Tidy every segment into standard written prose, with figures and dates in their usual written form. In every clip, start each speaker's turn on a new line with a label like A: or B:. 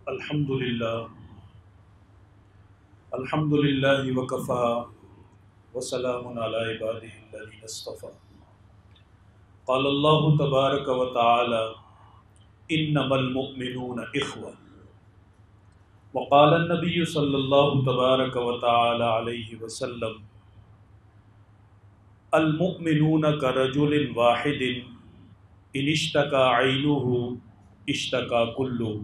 A: الحمد للہ وکفا وسلام علی عبادہ الذین اصطفى قال اللہ تبارک و تعالی انما المؤمنون اخوہ وقال النبی صلی اللہ تبارک و تعالی علیہ وسلم المؤمنون کرجل واحد ان اشتکا عینہ اشتکا کلہ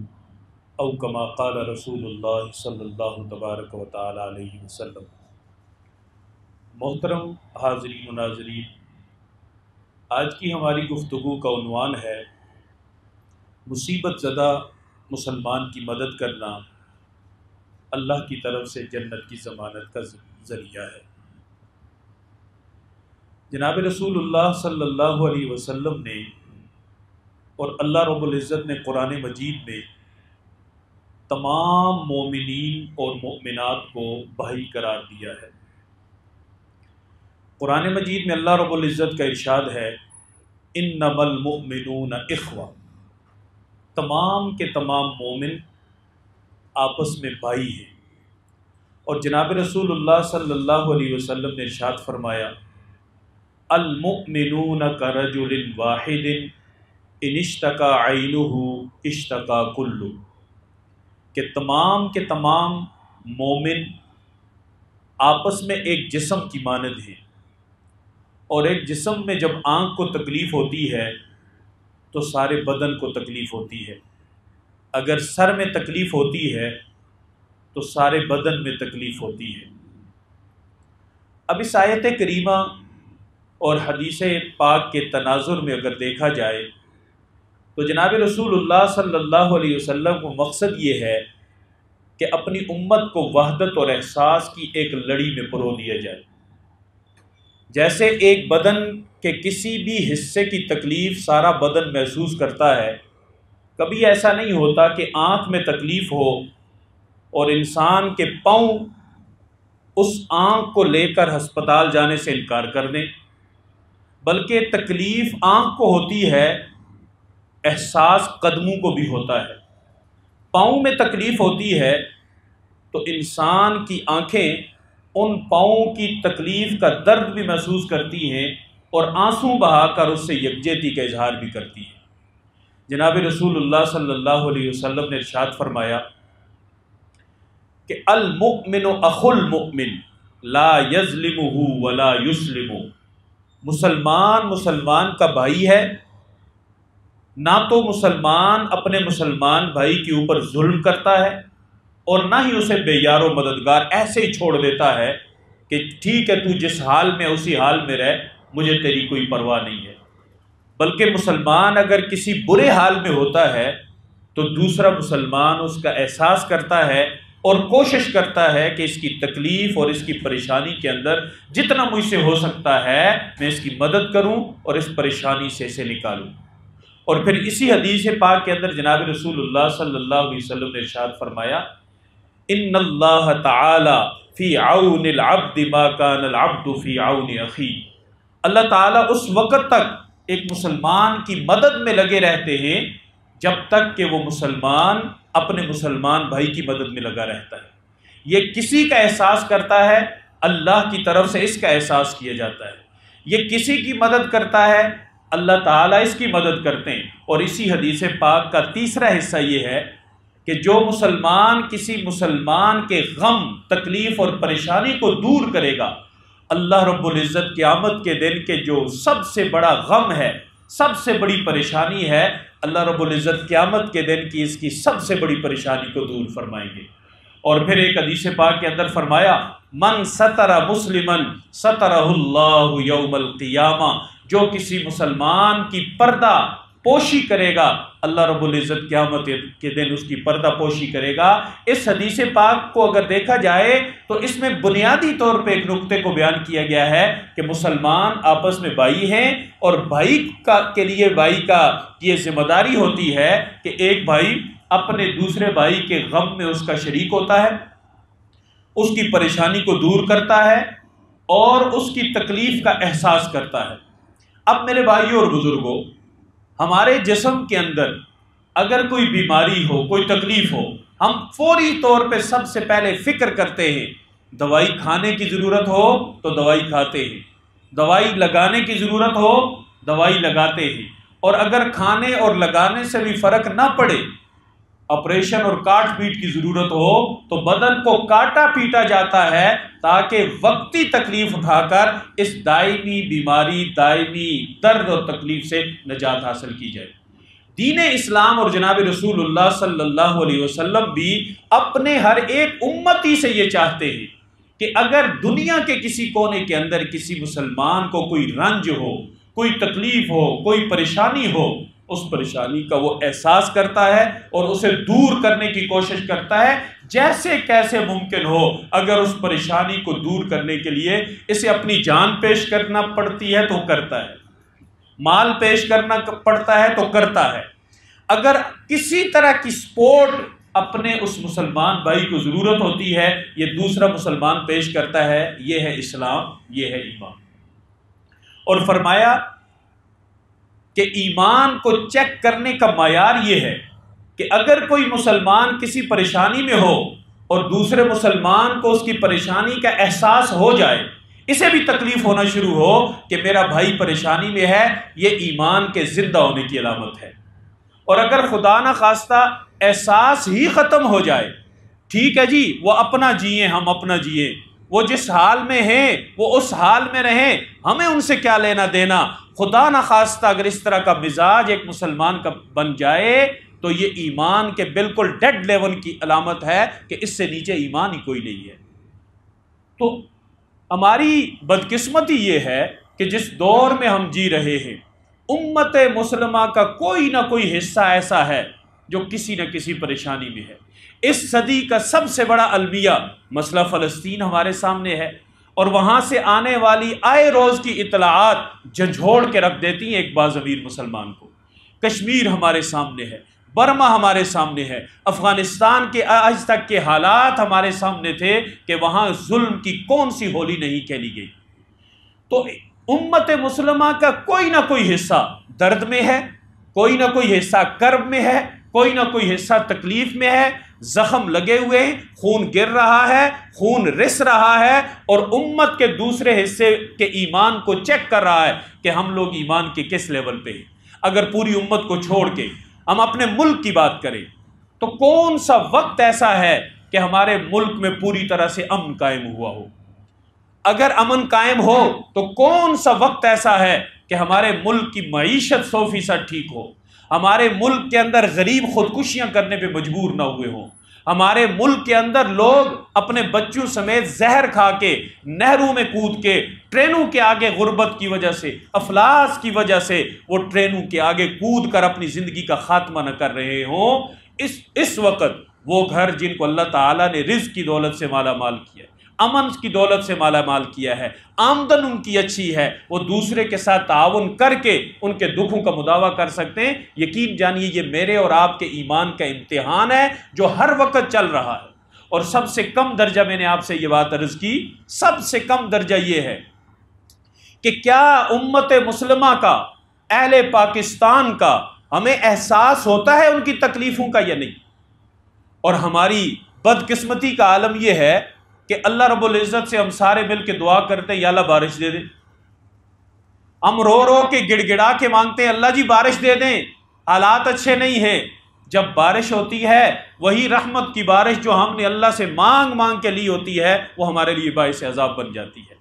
A: او کما قال رسول اللہ صلی اللہ تبارک و تعالی علیہ وسلم۔ محترم حاضرین و ناظرین، آج کی ہماری گفتگو کا عنوان ہے مصیبت زدہ مسلمان کی مدد کرنا اللہ کی طرف سے جنت کی ضمانت کا ذریعہ ہے۔ جناب رسول اللہ صلی اللہ علیہ وسلم نے اور اللہ رب العزت نے قرآن مجید میں تمام مومنین اور مومنات کو بھائی قرار دیا ہے۔ قرآن مجید میں اللہ رب العزت کا ارشاد ہے انما المؤمنون اخوہ، تمام کے تمام مومن آپس میں بھائی ہیں۔ اور جناب رسول اللہ صلی اللہ علیہ وسلم نے ارشاد فرمایا المؤمنون کرجل واحد ان اشتکا عینہ اشتکا کلہ، کہ تمام کے تمام مومن آپس میں ایک جسم کی مانند ہیں، اور ایک جسم میں جب آنکھ کو تکلیف ہوتی ہے تو سارے بدن کو تکلیف ہوتی ہے، اگر سر میں تکلیف ہوتی ہے تو سارے بدن میں تکلیف ہوتی ہے۔ اب اس آیت کریمہ اور حدیث پاک کے تناظر میں اگر دیکھا جائے تو جناب رسول اللہ صلی اللہ علیہ وسلم کو مقصد یہ ہے کہ اپنی امت کو وحدت اور احساس کی ایک لڑی میں پرو دیا جائے۔ جیسے ایک بدن کے کسی بھی حصے کی تکلیف سارا بدن محسوس کرتا ہے، کبھی ایسا نہیں ہوتا کہ آنکھ میں تکلیف ہو اور انسان کے پاؤں اس آنکھ کو لے کر ہسپتال جانے سے انکار کر دیں، بلکہ تکلیف آنکھ کو ہوتی ہے، احساس قدموں کو بھی ہوتا ہے۔ پاؤں میں تکلیف ہوتی ہے تو انسان کی آنکھیں ان پاؤں کی تکلیف کا درد بھی محسوس کرتی ہیں اور آنسو بہا کر اس سے یکجہتی کا اظہار بھی کرتی ہیں۔ جناب رسول اللہ صلی اللہ علیہ وسلم نے ارشاد فرمایا کہ المؤمن اخو المؤمن لا یظلمہ ولا یسلمہ، مسلمان کا بھائی ہے، نہ تو مسلمان اپنے مسلمان بھائی کے اوپر ظلم کرتا ہے اور نہ ہی اسے بے یار و مددگار ایسے ہی چھوڑ دیتا ہے کہ ٹھیک ہے تو جس حال میں اسی حال میں رہ، مجھے تیری کوئی پرواہ نہیں ہے، بلکہ مسلمان اگر کسی برے حال میں ہوتا ہے تو دوسرا مسلمان اس کا احساس کرتا ہے اور کوشش کرتا ہے کہ اس کی تکلیف اور اس کی پریشانی کے اندر جتنا مجھ سے ہو سکتا ہے میں اس کی مدد کروں اور اس پریشانی سے اسے نکالوں۔ اور پھر اسی حدیث پاک کے اندر جناب رسول اللہ صلی اللہ علیہ وسلم نے ارشاد فرمایا ان اللہ تعالی فی عون العبد ما کان العبد فی عون اخی، اللہ تعالیٰ اس وقت تک ایک مسلمان کی مدد میں لگے رہتے ہیں جب تک کہ وہ مسلمان اپنے مسلمان بھائی کی مدد میں لگا رہتا ہے۔ یہ کسی کا احساس کرتا ہے، اللہ کی طرف سے اس کا احساس کیا جاتا ہے۔ یہ کسی کی مدد کرتا ہے، اللہ تعالیٰ اس کی مدد کرتے ہیں۔ اور اسی حدیث پاک کا تیسرا حصہ یہ ہے کہ جو مسلمان کسی مسلمان کے غم، تکلیف اور پریشانی کو دور کرے گا، اللہ رب العزت قیامت کے دن کے جو سب سے بڑا غم ہے، سب سے بڑی پریشانی ہے، اللہ رب العزت قیامت کے دن کی اس کی سب سے بڑی پریشانی کو دور فرمائیں گے۔ اور پھر ایک حدیث پاک کے اندر فرمایا من ستر مسلما سترہ اللہ یوم القیامہ، جو کسی مسلمان کی پردہ پوشی کرے گا، اللہ رب العزت قیامت کے دن اس کی پردہ پوشی کرے گا۔ اس حدیث پاک کو اگر دیکھا جائے تو اس میں بنیادی طور پہ ایک نقطے کو بیان کیا گیا ہے کہ مسلمان آپس میں بھائی ہیں، اور بھائی کے لیے بھائی کا یہ ذمہ داری ہوتی ہے کہ ایک بھائی اپنے دوسرے بھائی کے غم میں اس کا شریک ہوتا ہے، اس کی پریشانی کو دور کرتا ہے اور اس کی تکلیف کا احساس کرتا ہے۔ اب میرے بھائیوں اور بزرگوں، ہمارے جسم کے اندر اگر کوئی بیماری ہو، کوئی تکلیف ہو، ہم فوری طور پہ سب سے پہلے فکر کرتے ہیں، دوائی کھانے کی ضرورت ہو تو دوائی کھاتے ہیں، دوائی لگانے کی ضرورت ہو دوائی لگاتے ہیں، اور اگر کھانے اور لگانے سے بھی فرق نہ پڑے، آپریشن اور کاٹ پیٹ کی ضرورت ہو تو بدن کو کاٹا پیٹا جاتا ہے تاکہ وقتی تکلیف اٹھا کر اس دائمی بیماری، دائمی درد اور تکلیف سے نجات حاصل کی جائے۔ دین اسلام اور جناب رسول اللہ صلی اللہ علیہ وسلم بھی اپنے ہر ایک امتی سے یہ چاہتے ہیں کہ اگر دنیا کے کسی کونے کے اندر کسی مسلمان کو کوئی رنج ہو، کوئی تکلیف ہو، کوئی پریشانی ہو، اس پریشانی کا وہ احساس کرتا ہے اور اسے دور کرنے کی کوشش کرتا ہے جیسے کیسے ممکن ہو۔ اگر اس پریشانی کو دور کرنے کے لیے اسے اپنی جان پیش کرنا پڑتی ہے تو کرتا ہے، مال پیش کرنا پڑتا ہے تو کرتا ہے۔ اگر کسی طرح کی سپورٹ اپنے اس مسلمان بھائی کو ضرورت ہوتی ہے، یہ دوسرا مسلمان پیش کرتا ہے۔ یہ ہے اسلام، یہ ہے ایمان۔ اور فرمایا کہ ایمان کو چیک کرنے کا معیار یہ ہے کہ اگر کوئی مسلمان کسی پریشانی میں ہو اور دوسرے مسلمان کو اس کی پریشانی کا احساس ہو جائے، اسے بھی تکلیف ہونا شروع ہو کہ میرا بھائی پریشانی میں ہے، یہ ایمان کے زندہ ہونے کی علامت ہے۔ اور اگر خدا نہ خواستہ احساس ہی ختم ہو جائے، ٹھیک ہے جی، وہ اپنا جئیں ہم اپنا جئیں، وہ جس حال میں ہیں وہ اس حال میں رہیں، ہمیں ان سے کیا لینا دینا۔ خدا نہ خواستہ اگر اس طرح کا مزاج ایک مسلمان کا بن جائے تو یہ ایمان کے بالکل ڈیڈ لیول کی علامت ہے کہ اس سے نیچے ایمان ہی کوئی نہیں ہے۔ تو ہماری بدقسمتی یہ ہے کہ جس دور میں ہم جی رہے ہیں، امت مسلمہ کا کوئی نہ کوئی حصہ ایسا ہے جو کسی نہ کسی پریشانی میں ہے۔ اس صدی کا سب سے بڑا المیہ مسئلہ فلسطین ہمارے سامنے ہے، اور وہاں سے آنے والی آئے روز کی اطلاعات جھنجھوڑ کے رکھ دیتی ہیں ایک باضمیر مسلمان کو۔ کشمیر ہمارے سامنے ہے، برما ہمارے سامنے ہے، افغانستان کے آج تک کے حالات ہمارے سامنے تھے کہ وہاں ظلم کی کون سی ہولی نہیں کھیلی گئی۔ تو امت مسلمہ کا کوئی نہ کوئی حصہ درد میں ہے، کوئی نہ کوئی حصہ کرب میں ہے، کوئی نہ کوئی حصہ تکلیف میں ہے، زخم لگے ہوئے ہیں، خون گر رہا ہے، خون رس رہا ہے، اور امت کے دوسرے حصے کے ایمان کو چیک کر رہا ہے کہ ہم لوگ ایمان کے کس لیول پہ ہیں۔ اگر پوری امت کو چھوڑ کے ہم اپنے ملک کی بات کریں تو کون سا وقت ایسا ہے کہ ہمارے ملک میں پوری طرح سے امن قائم ہوا ہو؟ اگر امن قائم ہو تو کون سا وقت ایسا ہے کہ ہمارے ملک کی معیشت 100% ٹھیک ہو، ہمارے ملک کے اندر غریب خودکشیاں کرنے پہ مجبور نہ ہوئے ہوں، ہمارے ملک کے اندر لوگ اپنے بچوں سمیت زہر کھا کے، نہروں میں کود کے، ٹرینوں کے آگے غربت کی وجہ سے، افلاس کی وجہ سے وہ ٹرینوں کے آگے کود کر اپنی زندگی کا خاتمہ نہ کر رہے ہوں۔ اس وقت وہ گھر جن کو اللہ تعالیٰ نے رزق کی دولت سے مالا مال کیا ہے، امن کی دولت سے مالا مال کیا ہے، آمدن ان کی اچھی ہے، وہ دوسرے کے ساتھ تعاون کر کے ان کے دکھوں کا مداوع کر سکتے ہیں۔ یقین جانیے یہ میرے اور آپ کے ایمان کا امتحان ہے جو ہر وقت چل رہا ہے۔ اور سب سے کم درجہ، میں نے آپ سے یہ بات عرض کی، سب سے کم درجہ یہ ہے کہ کیا امت مسلمہ کا، اہل پاکستان کا، ہمیں احساس ہوتا ہے ان کی تکلیفوں کا یا نہیں؟ اور ہماری بدقسمتی کا عالم یہ ہے کہ اللہ رب العزت سے ہم سارے مل کے دعا کرتے ہیں یا اللہ بارش دے دیں، ہم رو رو کے گڑ گڑا کے مانگتے ہیں اللہ جی بارش دے دیں، حالات اچھے نہیں ہیں۔ جب بارش ہوتی ہے وہی رحمت کی بارش جو ہم نے اللہ سے مانگ مانگ کے لی ہوتی ہے وہ ہمارے لیے باعث عذاب بن جاتی ہے۔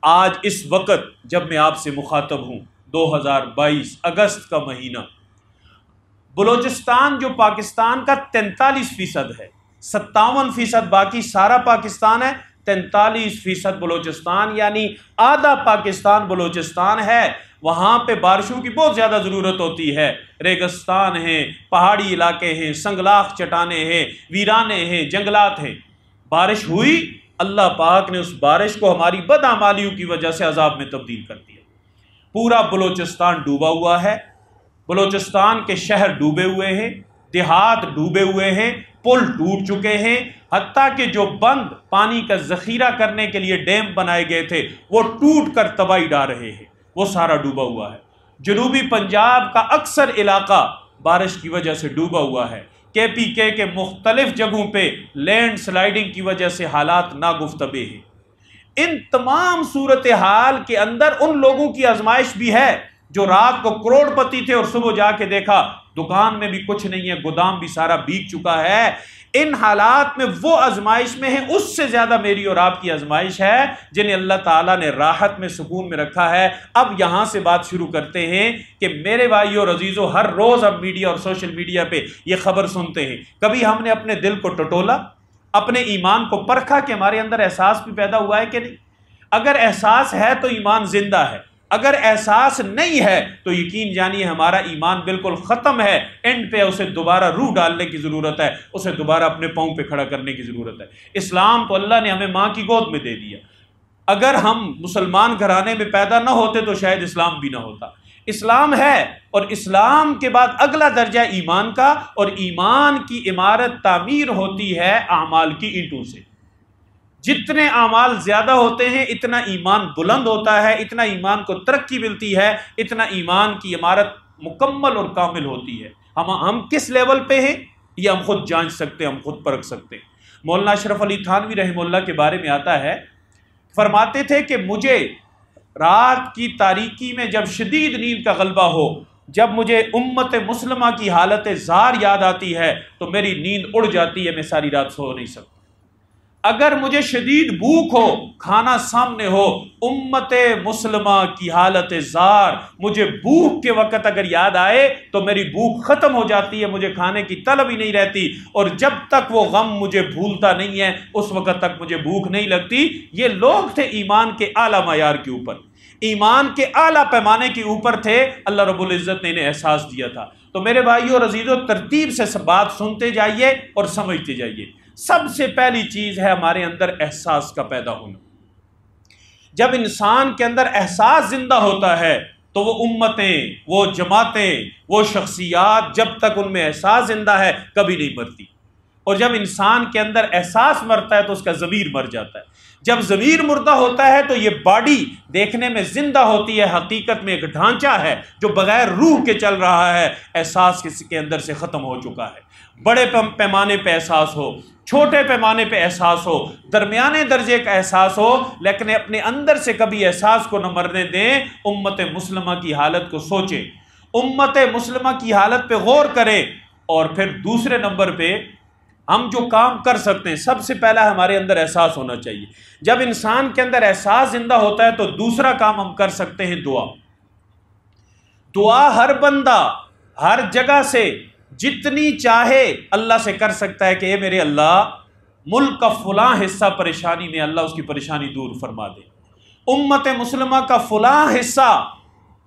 A: آج اس وقت جب میں آپ سے مخاطب ہوں، 2022 اگست کا مہینہ، بلوچستان جو پاکستان کا 43% ہے، 57% باقی سارا پاکستان ہے، 43% بلوچستان یعنی آدھا پاکستان بلوچستان ہے۔ وہاں پہ بارشوں کی بہت زیادہ ضرورت ہوتی ہے، ریگستان ہیں، پہاڑی علاقے ہیں، سنگلاخ چٹانیں ہیں، ویرانے ہیں، جنگلات ہیں۔ بارش ہوئی، اللہ پاک نے اس بارش کو ہماری بدعمالیوں کی وجہ سے عذاب میں تبدیل کر دیا۔ پورا بلوچستان ڈوبا ہوا ہے، بلوچستان کے شہر ڈوبے ہوئے ہیں، دیہات ڈوبے ہوئے ہیں، پل ٹوٹ چکے ہیں، حتیٰ کہ جو بند پانی کا ذخیرہ کرنے کے لیے ڈیم بنائے گئے تھے وہ ٹوٹ کر تباہی ڈال رہے ہیں، وہ سارا ڈوبا ہوا ہے۔ جنوبی پنجاب کا اکثر علاقہ بارش کی وجہ سے ڈوبا ہوا ہے۔ KPK کے مختلف جگہوں پہ لینڈ سلائیڈنگ کی وجہ سے حالات ناگفتبے ہیں۔ ان تمام صورتحال کے اندر ان لوگوں کی آزمائش بھی ہے جو رات کو کروڑ پتی تھے اور صبح جا کے دیکھا دکان میں بھی کچھ نہیں ہے، گودام بھی سارا بیک چکا ہے۔ ان حالات میں وہ آزمائش میں ہیں، اس سے زیادہ میری اور آپ کی آزمائش ہے جنہیں اللہ تعالیٰ نے راحت میں، سکون میں رکھا ہے۔ اب یہاں سے بات شروع کرتے ہیں کہ میرے بھائیو اور عزیزو، ہر روز اب میڈیا اور سوشل میڈیا پہ یہ خبر سنتے ہیں، کبھی ہم نے اپنے دل کو ٹٹولا، اپنے ایمان کو پرکھا کہ ہمارے اندر احساس بھی پیدا ہوا ہے کہ نہیں؟ اگر احساس ہے تو ایمان زندہ ہے، اگر احساس نہیں ہے تو یقین جانیے ہمارا ایمان بالکل ختم ہے، اینڈ پہ اسے دوبارہ روح ڈالنے کی ضرورت ہے، اسے دوبارہ اپنے پاؤں پہ کھڑا کرنے کی ضرورت ہے۔ اسلام تو اللہ نے ہمیں ماں کی گود میں دے دیا، اگر ہم مسلمان گھرانے میں پیدا نہ ہوتے تو شاید اسلام بھی نہ ہوتا۔ اسلام ہے، اور اسلام کے بعد اگلا درجہ ایمان کا، اور ایمان کی عمارت تعمیر ہوتی ہے اعمال کی اینٹوں سے۔ جتنے اعمال زیادہ ہوتے ہیں اتنا ایمان بلند ہوتا ہے، اتنا ایمان کو ترقی ملتی ہے، اتنا ایمان کی عمارت مکمل اور کامل ہوتی ہے۔ ہم کس لیول پہ ہیں یہ ہم خود جانچ سکتے ہیں، ہم خود پرکھ سکتے ہیں۔ مولانا اشرف علی تھانوی رحمہ اللہ کے بارے میں آتا ہے، فرماتے تھے کہ مجھے رات کی تاریکی میں جب شدید نیند کا غلبہ ہو، جب مجھے امت مسلمہ کی حالت زار یاد آتی ہے تو میری نیند اڑ جاتی ہے، میں ساری رات سو نہیں سکتا۔ اگر مجھے شدید بھوک ہو، کھانا سامنے ہو، امت مسلمہ کی حالت زار مجھے بھوک کے وقت اگر یاد آئے تو میری بھوک ختم ہو جاتی ہے، مجھے کھانے کی طلب ہی نہیں رہتی، اور جب تک وہ غم مجھے بھولتا نہیں ہے اس وقت تک مجھے بھوک نہیں لگتی۔ یہ لوگ تھے ایمان کے اعلیٰ معیار کے اوپر، ایمان کے اعلیٰ پیمانے کے اوپر تھے، اللہ رب العزت نے انہیں احساس دیا تھا۔ تو میرے بھائیو اور عزیزو، ترتیب سے بات سنتے جائیے اور سمجھتے جائیے۔ سب سے پہلی چیز ہے ہمارے اندر احساس کا پیدا ہونا۔ جب انسان کے اندر احساس زندہ ہوتا ہے تو وہ امتیں، وہ جماعتیں، وہ شخصیات جب تک ان میں احساس زندہ ہے کبھی نہیں مرتی، اور جب انسان کے اندر احساس مرتا ہے تو اس کا ضمیر مر جاتا ہے۔ جب ضمیر مردہ ہوتا ہے تو یہ باڈی دیکھنے میں زندہ ہوتی ہے، حقیقت میں ایک ڈھانچہ ہے جو بغیر روح کے چل رہا ہے، احساس کسی کے اندر سے ختم ہو چکا ہے۔ بڑے پیمانے پہ احساس ہو، چھوٹے پیمانے پہ احساس ہو، درمیانے درجے کا احساس ہو، لیکن اپنے اندر سے کبھی احساس کو نہ مرنے دیں۔ امت مسلمہ کی حالت کو سوچیں، امت مسلمہ کی حالت پہ غور کریں، اور پھر دوسرے نمبر پہ ہم جو کام کر سکتے ہیں، سب سے پہلا ہمارے اندر احساس ہونا چاہیے۔ جب انسان کے اندر احساس زندہ ہوتا ہے تو دوسرا کام ہم کر سکتے ہیں، دعا۔ دعا ہر بندہ ہر جگہ سے جتنی چاہے اللہ سے کر سکتا ہے کہ اے میرے اللہ، ملک کا فلاں حصہ پریشانی میں، اللہ اس کی پریشانی دور فرما دے۔ امت مسلمہ کا فلاں حصہ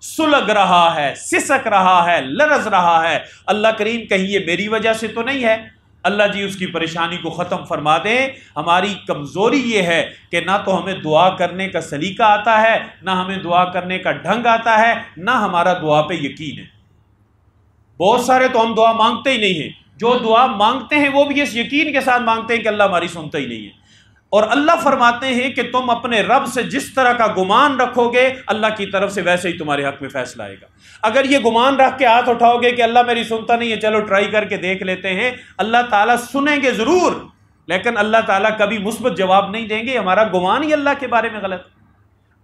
A: سلگ رہا ہے، سسک رہا ہے، لرز رہا ہے، اللہ کریم کہیں یہ میری وجہ سے تو نہیں ہے، اللہ جی اس کی پریشانی کو ختم فرما دیں۔ ہماری کمزوری یہ ہے کہ نہ تو ہمیں دعا کرنے کا سلیقہ آتا ہے، نہ ہمیں دعا کرنے کا ڈھنگ آتا ہے، نہ ہمارا دعا پہ یقین ہے۔ بہت سارے تو ہم دعا مانگتے ہی نہیں ہیں، جو دعا مانگتے ہیں وہ بھی اس یقین کے ساتھ مانگتے ہیں کہ اللہ ہماری سنتا ہی نہیں ہے، اور اللہ فرماتے ہیں کہ تم اپنے رب سے جس طرح کا گمان رکھو گے اللہ کی طرف سے ویسے ہی تمہارے حق میں فیصلہ آئے گا۔ اگر یہ گمان رکھ کے ہاتھ اٹھاؤ گے کہ اللہ میری سنتا نہیں ہے، چلو ٹرائی کر کے دیکھ لیتے ہیں، اللہ تعالیٰ سنیں گے ضرور، لیکن اللہ تعالیٰ کبھی مثبت جواب نہیں دیں گے، ہمارا گمان ہی اللہ کے بارے میں غلط ہے۔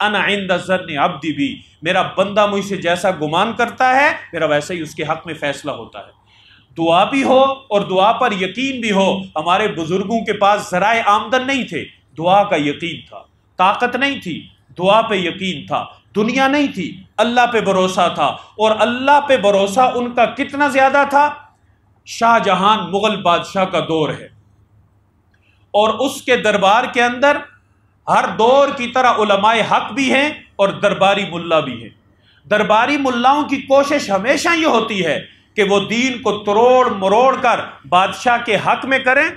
A: انا عند ظن عبدی بی، میرا بندہ مجھ سے جیسا گمان کرتا ہے میرا ویسے ہی اس کے حق میں فیصلہ ہوتا ہے۔ دعا بھی ہو اور دعا پر یقین بھی ہو۔ ہمارے بزرگوں کے پاس ذرائع آمدن نہیں تھے، دعا کا یقین تھا، طاقت نہیں تھی، دعا پہ یقین تھا، دنیا نہیں تھی، اللہ پہ بھروسہ تھا، اور اللہ پہ بھروسہ ان کا کتنا زیادہ تھا؟ شاہ جہان مغل بادشاہ کا دور ہے، اور اس کے دربار کے اندر ہر دور کی طرح علماء حق بھی ہیں اور درباری ملا بھی ہیں۔ درباری ملاؤں کی کوشش ہمیشہ یہ ہوتی ہے کہ وہ دین کو تروڑ مروڑ کر بادشاہ کے حق میں کریں،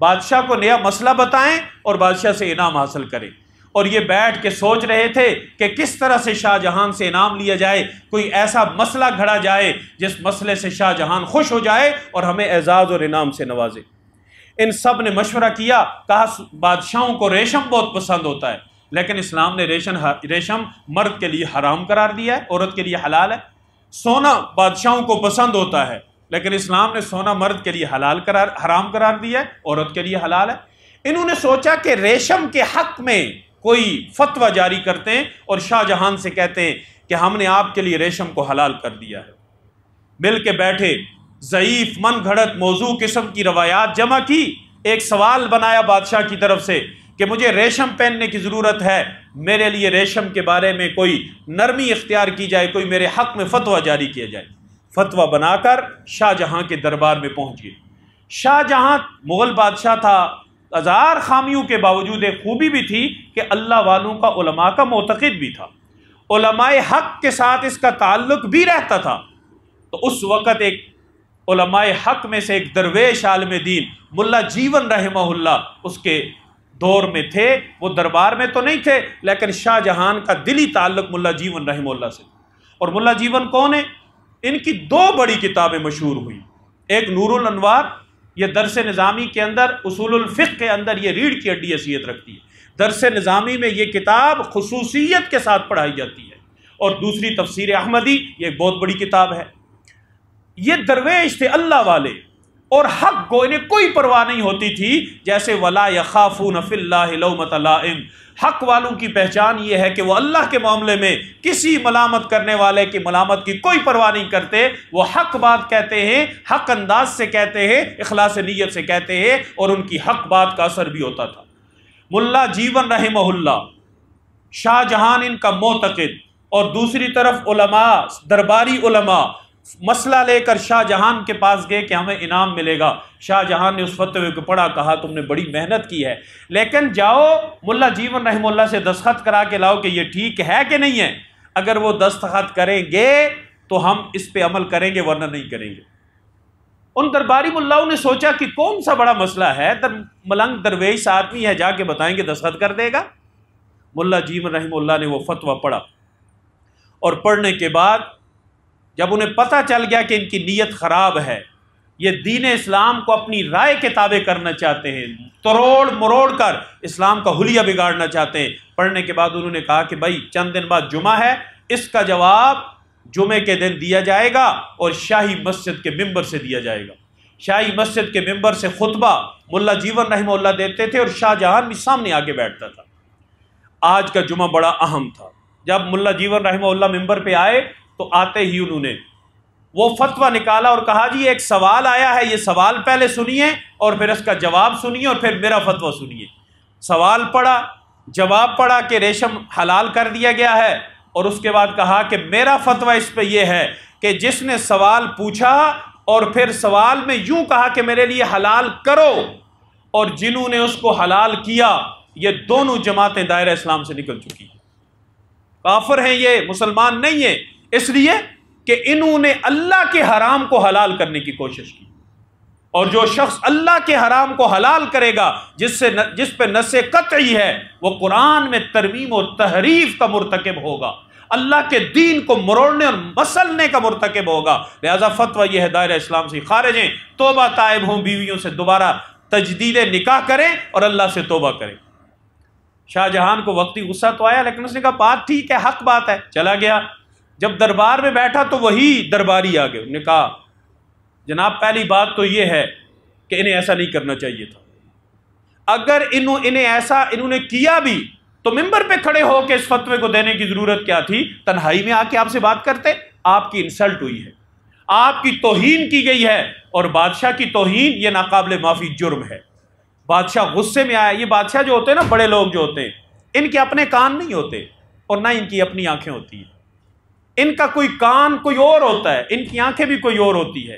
A: بادشاہ کو نیا مسئلہ بتائیں اور بادشاہ سے انعام حاصل کریں۔ اور یہ بیٹھ کے سوچ رہے تھے کہ کس طرح سے شاہ جہان سے انعام لیا جائے، کوئی ایسا مسئلہ گھڑا جائے جس مسئلے سے شاہ جہان خوش ہو جائے اور ہمیں اعزاز اور انعام سے نوازے۔ ان سب نے مشورہ کیا، کہا بادشاہوں کو ریشم بہت پسند ہوتا ہے، لیکن اسلام نے ریشم مرد کے لیے حرام قرار دیا ہے، عورت کے لیے حلال ہے۔ سونا بادشاہوں کو پسند ہوتا ہے، لیکن اسلام نے سونا مرد کے لیے حرام قرار دیا ہے، عورت کے لیے حلال ہے۔ انہوں نے سوچا کہ ریشم کے حق میں کوئی فتویٰ جاری کرتے ہیں اور شاہ جہان سے کہتے ہیں کہ ہم نے آپ کے لیے ریشم کو حلال کر دیا ہے۔ مل کے بیٹھے، ضعیف من گھڑت موضوع قسم کی روایات جمع کی، ایک سوال بنایا بادشاہ کی طرف سے کہ مجھے ریشم پہننے کی ضرورت ہے، میرے لیے ریشم کے بارے میں کوئی نرمی اختیار کی جائے، کوئی میرے حق میں فتویٰ جاری کیا جائے۔ فتویٰ بنا کر شاہ جہاں کے دربار میں پہنچ گئے۔ شاہ جہاں مغل بادشاہ تھا، ہزار خامیوں کے باوجود ایک خوبی بھی تھی کہ اللہ والوں کا، علماء کا معتقد بھی تھا، علماء حق کے ساتھ اس کا تعلق بھی رہتا تھا۔ تو اس وقت ایک علماء حق میں سے ایک درویش عالم دین ملا جیون رحمہ اللہ اس کے دور میں تھے۔ وہ دربار میں تو نہیں تھے، لیکن شاہ جہان کا دلی تعلق ملا جیون رحمہ اللہ سے۔ اور ملا جیون کون ہے؟ ان کی دو بڑی کتابیں مشہور ہوئی، ایک نور الانوار، یہ درس نظامی کے اندر، اصول الفقہ کے اندر یہ ریڑھ کی ہڈی حیثیت رکھتی ہے، درس نظامی میں یہ کتاب خصوصیت کے ساتھ پڑھائی جاتی ہے۔ اور دوسری تفسیر احمدی، یہ ایک بہت بڑی کتاب ہے۔ یہ درویش تھے اللہ والے، اور حق کو انہیں کوئی پرواہ نہیں ہوتی تھی، جیسے ولا یخافون فی اللہ لومۃ لائم۔ حق والوں کی پہچان یہ ہے کہ وہ اللہ کے معاملے میں کسی ملامت کرنے والے کی ملامت کی کوئی پرواہ نہیں کرتے، وہ حق بات کہتے ہیں، حق انداز سے کہتے ہیں، اخلاص نیت سے کہتے ہیں، اور ان کی حق بات کا اثر بھی ہوتا تھا۔ ملا جیون رحمہ اللہ، شاہ جہان ان کا معتقد، اور دوسری طرف علماء، درباری علماء مسئلہ لے کر شاہ جہان کے پاس گئے کہ ہمیں انعام ملے گا۔ شاہ جہان نے اس فتوے کو پڑھا، کہا تم نے بڑی محنت کی ہے، لیکن جاؤ ملا جیون رحمہ اللہ سے دستخط کرا کے لاؤ کہ یہ ٹھیک ہے کہ نہیں ہے۔ اگر وہ دستخط کریں گے تو ہم اس پہ عمل کریں گے، ورنہ نہیں کریں گے۔ ان درباری ملاؤں نے سوچا کہ کون سا بڑا مسئلہ ہے، ملنگ درویش آدمی ہے، جا کے بتائیں گے دستخط کر دے گا۔ ملا جیون رحمہ اللہ نے وہ فتویٰ پڑھا، اور پڑھنے کے بعد جب انہیں پتہ چل گیا کہ ان کی نیت خراب ہے، یہ دین اسلام کو اپنی رائے کے تابع کرنا چاہتے ہیں، تروڑ مروڑ کر اسلام کا حلیہ بگاڑنا چاہتے ہیں، پڑھنے کے بعد انہوں نے کہا کہ بھائی چند دن بعد جمعہ ہے، اس کا جواب جمعے کے دن دیا جائے گا، اور شاہی مسجد کے ممبر سے دیا جائے گا۔ شاہی مسجد کے ممبر سے خطبہ ملا جیون رحمہ اللہ دیتے تھے، اور شاہ جہان بھی سامنے آگے بیٹھتا تھا۔ آج کا جمعہ بڑا اہم تھا۔ جب ملا جیون رحمہ اللہ ممبر پہ آئے تو آتے ہی انہوں نے وہ فتویٰ نکالا اور کہا جی ایک سوال آیا ہے، یہ سوال پہلے سنیے اور پھر اس کا جواب سنیے اور پھر میرا فتویٰ سنیے۔ سوال پڑھا، جواب پڑھا کہ ریشم حلال کر دیا گیا ہے، اور اس کے بعد کہا کہ میرا فتویٰ اس پہ یہ ہے کہ جس نے سوال پوچھا اور پھر سوال میں یوں کہا کہ میرے لیے حلال کرو، اور جنہوں نے اس کو حلال کیا، یہ دونوں جماعتیں دائرہ اسلام سے نکل چکی ہیں، کافر ہیں، یہ مسلمان نہیں ہیں، اس لیے کہ انہوں نے اللہ کے حرام کو حلال کرنے کی کوشش کی۔ اور جو شخص اللہ کے حرام کو حلال کرے گا، جس پہ نص قطعی ہے، وہ قرآن میں ترمیم و تحریف کا مرتکب ہوگا، اللہ کے دین کو مروڑنے اور مسلنے کا مرتکب ہوگا۔ لہذا فتویٰ یہ ہے دائرہ اسلام سے خارج ہیں، توبہ تائب ہوں، بیویوں سے دوبارہ تجدید نکاح کریں اور اللہ سے توبہ کریں۔ شاہ جہان کو وقتی غصہ تو آیا، لیکن اس نے کہا بات ٹھیک ہے، حق بات ہے، چلا گیا۔ جب دربار میں بیٹھا تو وہی درباری آ گئے، انہوں نے کہا جناب پہلی بات تو یہ ہے کہ انہیں ایسا نہیں کرنا چاہیے تھا، اگر انہوں نے کیا بھی تو ممبر پہ کھڑے ہو کے اس فتوے کو دینے کی ضرورت کیا تھی؟ تنہائی میں آ کے آپ سے بات کرتے۔ آپ کی انسلٹ ہوئی ہے، آپ کی توہین کی گئی ہے، اور بادشاہ کی توہین یہ ناقابل معافی جرم ہے۔ بادشاہ غصے میں آیا۔ یہ بادشاہ جو ہوتے ہیں نا، بڑے لوگ جو ہوتے ہیں، ان کے اپنے کان نہیں ہوتے اور نہ ان کی اپنی آنکھیں ہوتی ہیں، ان کا کوئی کان کوئی اور ہوتا ہے، ان کی آنکھیں بھی کوئی اور ہوتی ہے۔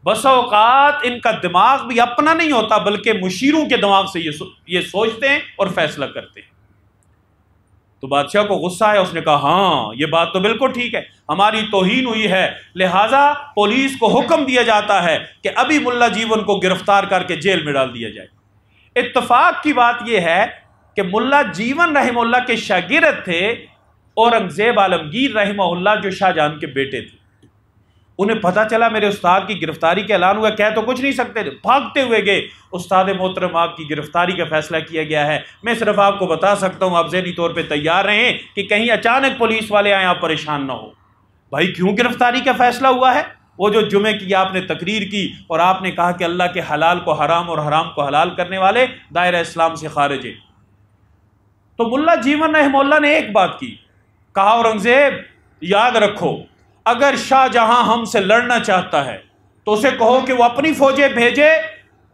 A: بس اوقات ان کا دماغ بھی اپنا نہیں ہوتا، بلکہ مشیروں کے دماغ سے یہ سوچتے ہیں اور فیصلہ کرتے ہیں۔ تو بادشاہ کو غصہ آیا، اس نے کہا ہاں یہ بات تو بالکل ٹھیک ہے، ہماری توہین ہوئی ہے، لہٰذا پولیس کو حکم دیا جاتا ہے کہ ابھی ملا جیون کو گرفتار کر کے جیل میں ڈال دیا جائے۔ اتفاق کی بات یہ ہے کہ ملا جیون رحمہ اللہ کے شاگرد تھے اورنگزیب عالمگیر رحمہ اللہ، جو شاہ جہان کے بیٹے تھے۔ انہیں پتہ چلا میرے استاد کی گرفتاری کا اعلان ہوا، کہہ تو کچھ نہیں سکتے تھے، بھاگتے ہوئے گئے، استاد محترم آپ کی گرفتاری کا فیصلہ کیا گیا ہے، میں صرف آپ کو بتا سکتا ہوں آپ ذہنی طور پہ تیار رہیں کہ کہیں اچانک پولیس والے آئیں آپ پریشان نہ ہو۔ بھائی کیوں گرفتاری کا فیصلہ ہوا ہے؟ وہ جو جمعے کی آپ نے تقریر کی اور آپ نے کہا کہ اللہ کے حلال کو حرام اور حرام کو حلال کرنے والے دائرہ اسلام سے خارج ہیں، تو ملا جیون رحمہ اللہ نے ایک بات کی، کہا اورنگزیب یاد رکھو اگر شاہ جہاں ہم سے لڑنا چاہتا ہے تو اسے کہو کہ وہ اپنی فوجیں بھیجے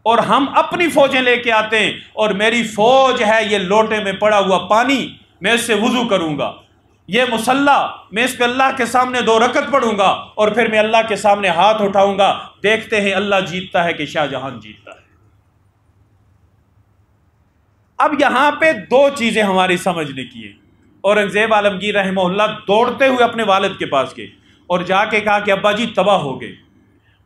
A: اور ہم اپنی فوجیں لے کے آتے ہیں، اور میری فوج ہے یہ لوٹے میں پڑا ہوا پانی، میں اس سے وضو کروں گا، یہ مصلی میں اس پہ اللہ کے سامنے 2 رکعت پڑھوں گا اور پھر میں اللہ کے سامنے ہاتھ اٹھاؤں گا، دیکھتے ہیں اللہ جیتتا ہے کہ شاہ جہان جیتتا ہے۔ اب یہاں پہ 2 چیزیں ہماری سمجھنے کی ہیں۔ اورنگزیب عالمگیر رحمہ اللہ دوڑتے ہوئے اپنے والد کے پاس گئے اور جا کے کہا کہ ابا جی تباہ ہو گئے۔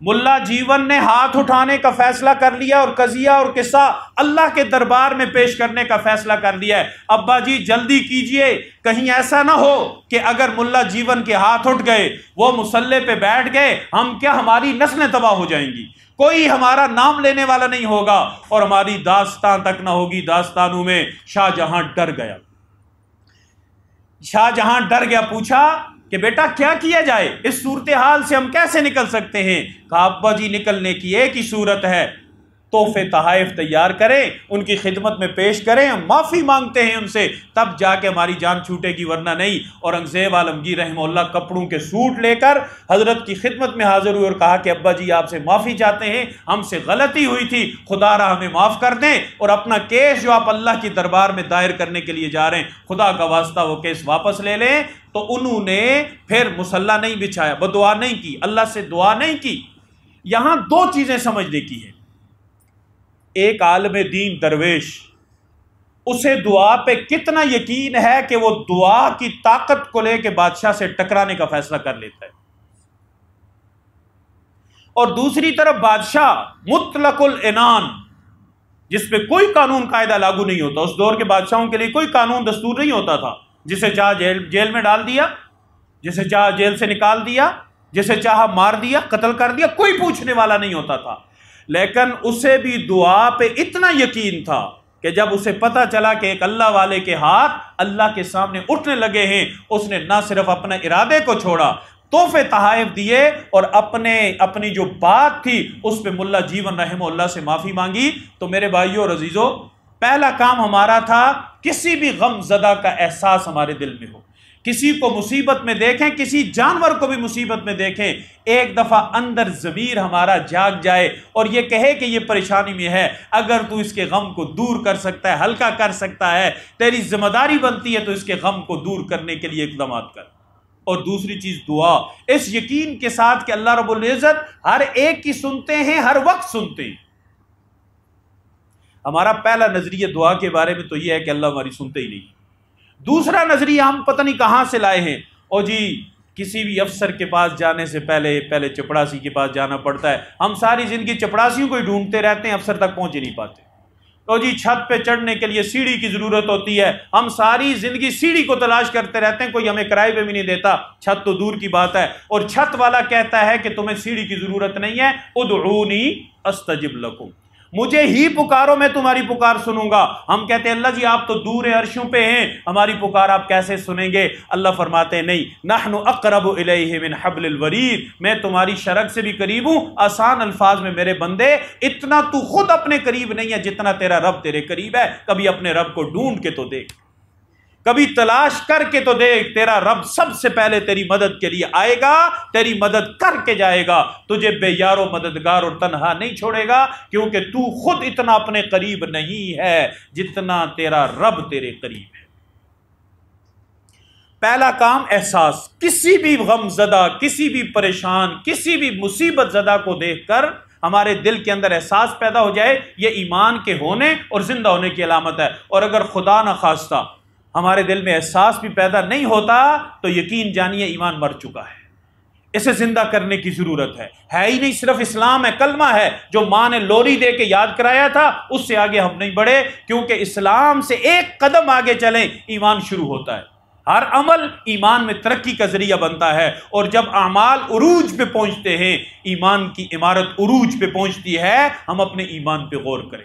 A: ملا جیون نے ہاتھ اٹھانے کا فیصلہ کر لیا اور قضیہ اور قصہ اللہ کے دربار میں پیش کرنے کا فیصلہ کر لیا ہے، ابا جی جلدی کیجئے، کہیں ایسا نہ ہو کہ اگر ملا جیون کے ہاتھ اٹھ گئے، وہ مصلی پہ بیٹھ گئے، ہماری نسلیں تباہ ہو جائیں گی، کوئی ہمارا نام لینے والا نہیں ہوگا اور ہماری داستان تک نہ ہوگی داستانوں میں۔ شاہ جہاں ڈر گیا، شاہ جہاں ڈر گیا، پوچھا کہ بیٹا کیا کیا جائے، اس صورتحال سے ہم کیسے نکل سکتے ہیں؟ کہا ابا جی نکلنے کی ایک ہی صورت ہے، تحفے تحائف تیار کریں، ان کی خدمت میں پیش کریں، معافی مانگتے ہیں ان سے، تب جا کے ہماری جان چھوٹے گی، ورنہ نہیں۔ اورنگزیب عالمگیر رحمہ اللہ کپڑوں کے سوٹ لے کر حضرت کی خدمت میں حاضر ہوئے اور کہا کہ ابا جی آپ سے معافی چاہتے ہیں، ہم سے غلطی ہوئی تھی، خدا را ہمیں معاف کر دیں، اور اپنا کیس جو آپ اللہ کی دربار میں دائر کرنے کے لیے جا رہے ہیں خدا کا واسطہ وہ کیس واپس لے لیں۔ تو انہوں نے پھر مصلی نہیں بچھایا، بدعا نہیں کی، اللہ سے دعا نہیں کی۔ یہاں 2 چیزیں سمجھنے کی ہیں۔ ایک عالم دین درویش، اسے دعا پہ کتنا یقین ہے کہ وہ دعا کی طاقت کو لے کے بادشاہ سے ٹکرانے کا فیصلہ کر لیتا ہے، اور دوسری طرف بادشاہ مطلق العنان، جس پہ کوئی قانون قاعدہ لاگو نہیں ہوتا۔ اس دور کے بادشاہوں کے لیے کوئی قانون دستور نہیں ہوتا تھا، جسے چاہا جیل میں ڈال دیا، جسے چاہا جیل سے نکال دیا، جسے چاہا مار دیا، قتل کر دیا، کوئی پوچھنے والا نہیں ہوتا تھا۔ لیکن اسے بھی دعا پہ اتنا یقین تھا کہ جب اسے پتا چلا کہ ایک اللہ والے کے ہاتھ اللہ کے سامنے اٹھنے لگے ہیں، اس نے نہ صرف اپنے ارادے کو چھوڑا، تحفے تحائف دیے، اور اپنی جو بات تھی اس پہ ملا جیون رحمہ اللہ سے معافی مانگی۔ تو میرے بھائیوں اور عزیزوں، پہلا کام ہمارا تھا کسی بھی غم زدہ کا احساس ہمارے دل میں ہو، کسی کو مصیبت میں دیکھیں، کسی جانور کو بھی مصیبت میں دیکھیں، ایک دفعہ اندر ضمیر ہمارا جاگ جائے اور یہ کہے کہ یہ پریشانی میں ہے، اگر تو اس کے غم کو دور کر سکتا ہے، ہلکا کر سکتا ہے، تیری ذمہ داری بنتی ہے تو اس کے غم کو دور کرنے کے لیے اقدامات کر۔ اور دوسری چیز دعا، اس یقین کے ساتھ کہ اللہ رب العزت ہر ایک کی سنتے ہیں، ہر وقت سنتے ہیں۔ ہمارا پہلا نظریہ دعا کے بارے میں تو یہ ہے کہ اللہ ہماری سنتے ہی نہیں۔ دوسرا نظریہ ہم پتہ نہیں کہاں سے لائے ہیں، اور جی کسی بھی افسر کے پاس جانے سے پہلے چپڑاسی کے پاس جانا پڑتا ہے۔ ہم ساری زندگی چپڑاسیوں کو ہی ڈھونڈتے رہتے ہیں، افسر تک پہنچ ہی نہیں پاتے۔ تو جی چھت پہ چڑھنے کے لیے سیڑھی کی ضرورت ہوتی ہے، ہم ساری زندگی سیڑھی کو تلاش کرتے رہتے ہیں، کوئی ہمیں کرائے پہ بھی نہیں دیتا، چھت تو دور کی بات ہے۔ اور چھت والا کہتا ہے کہ تمہیں سیڑھی کی ضرورت نہیں ہے، ادعونی استجب لکم، مجھے ہی پکارو میں تمہاری پکار سنوں گا۔ ہم کہتے ہیں اللہ جی آپ تو دور عرشوں پہ ہیں، ہماری پکار آپ کیسے سنیں گے؟ اللہ فرماتے ہیں نہیں، نحن اقرب الیہ من حبل الورید، میں تمہاری شرک سے بھی قریب ہوں۔ آسان الفاظ میں میرے بندے، اتنا تو خود اپنے قریب نہیں ہے جتنا تیرا رب تیرے قریب ہے۔ کبھی اپنے رب کو ڈھونڈ کے تو دیکھ، کبھی تلاش کر کے تو دیکھ، تیرا رب سب سے پہلے تیری مدد کے لیے آئے گا، تیری مدد کر کے جائے گا، تجھے بے یار و مددگار اور تنہا نہیں چھوڑے گا، کیونکہ تو خود اتنا اپنے قریب نہیں ہے جتنا تیرا رب تیرے قریب ہے۔ پہلا کام احساس، کسی بھی غم زدہ، کسی بھی پریشان، کسی بھی مصیبت زدہ کو دیکھ کر ہمارے دل کے اندر احساس پیدا ہو جائے، یہ ایمان کے ہونے اور زندہ ہونے کی علامت ہے۔ اور اگر خدا نہ خواستہ ہمارے دل میں احساس بھی پیدا نہیں ہوتا تو یقین جانیے ایمان مر چکا ہے، اسے زندہ کرنے کی ضرورت ہے ہی نہیں صرف اسلام ہے، کلمہ ہے جو ماں نے لوری دے کے یاد کرایا تھا، اس سے آگے ہم نہیں بڑھے، کیونکہ اسلام سے ایک قدم آگے چلیں ایمان شروع ہوتا ہے۔ ہر عمل ایمان میں ترقی کا ذریعہ بنتا ہے، اور جب اعمال عروج پہ پہنچتے ہیں، ایمان کی عمارت عروج پہ پہنچتی ہے، ہم اپنے ایمان پہ غور کریں۔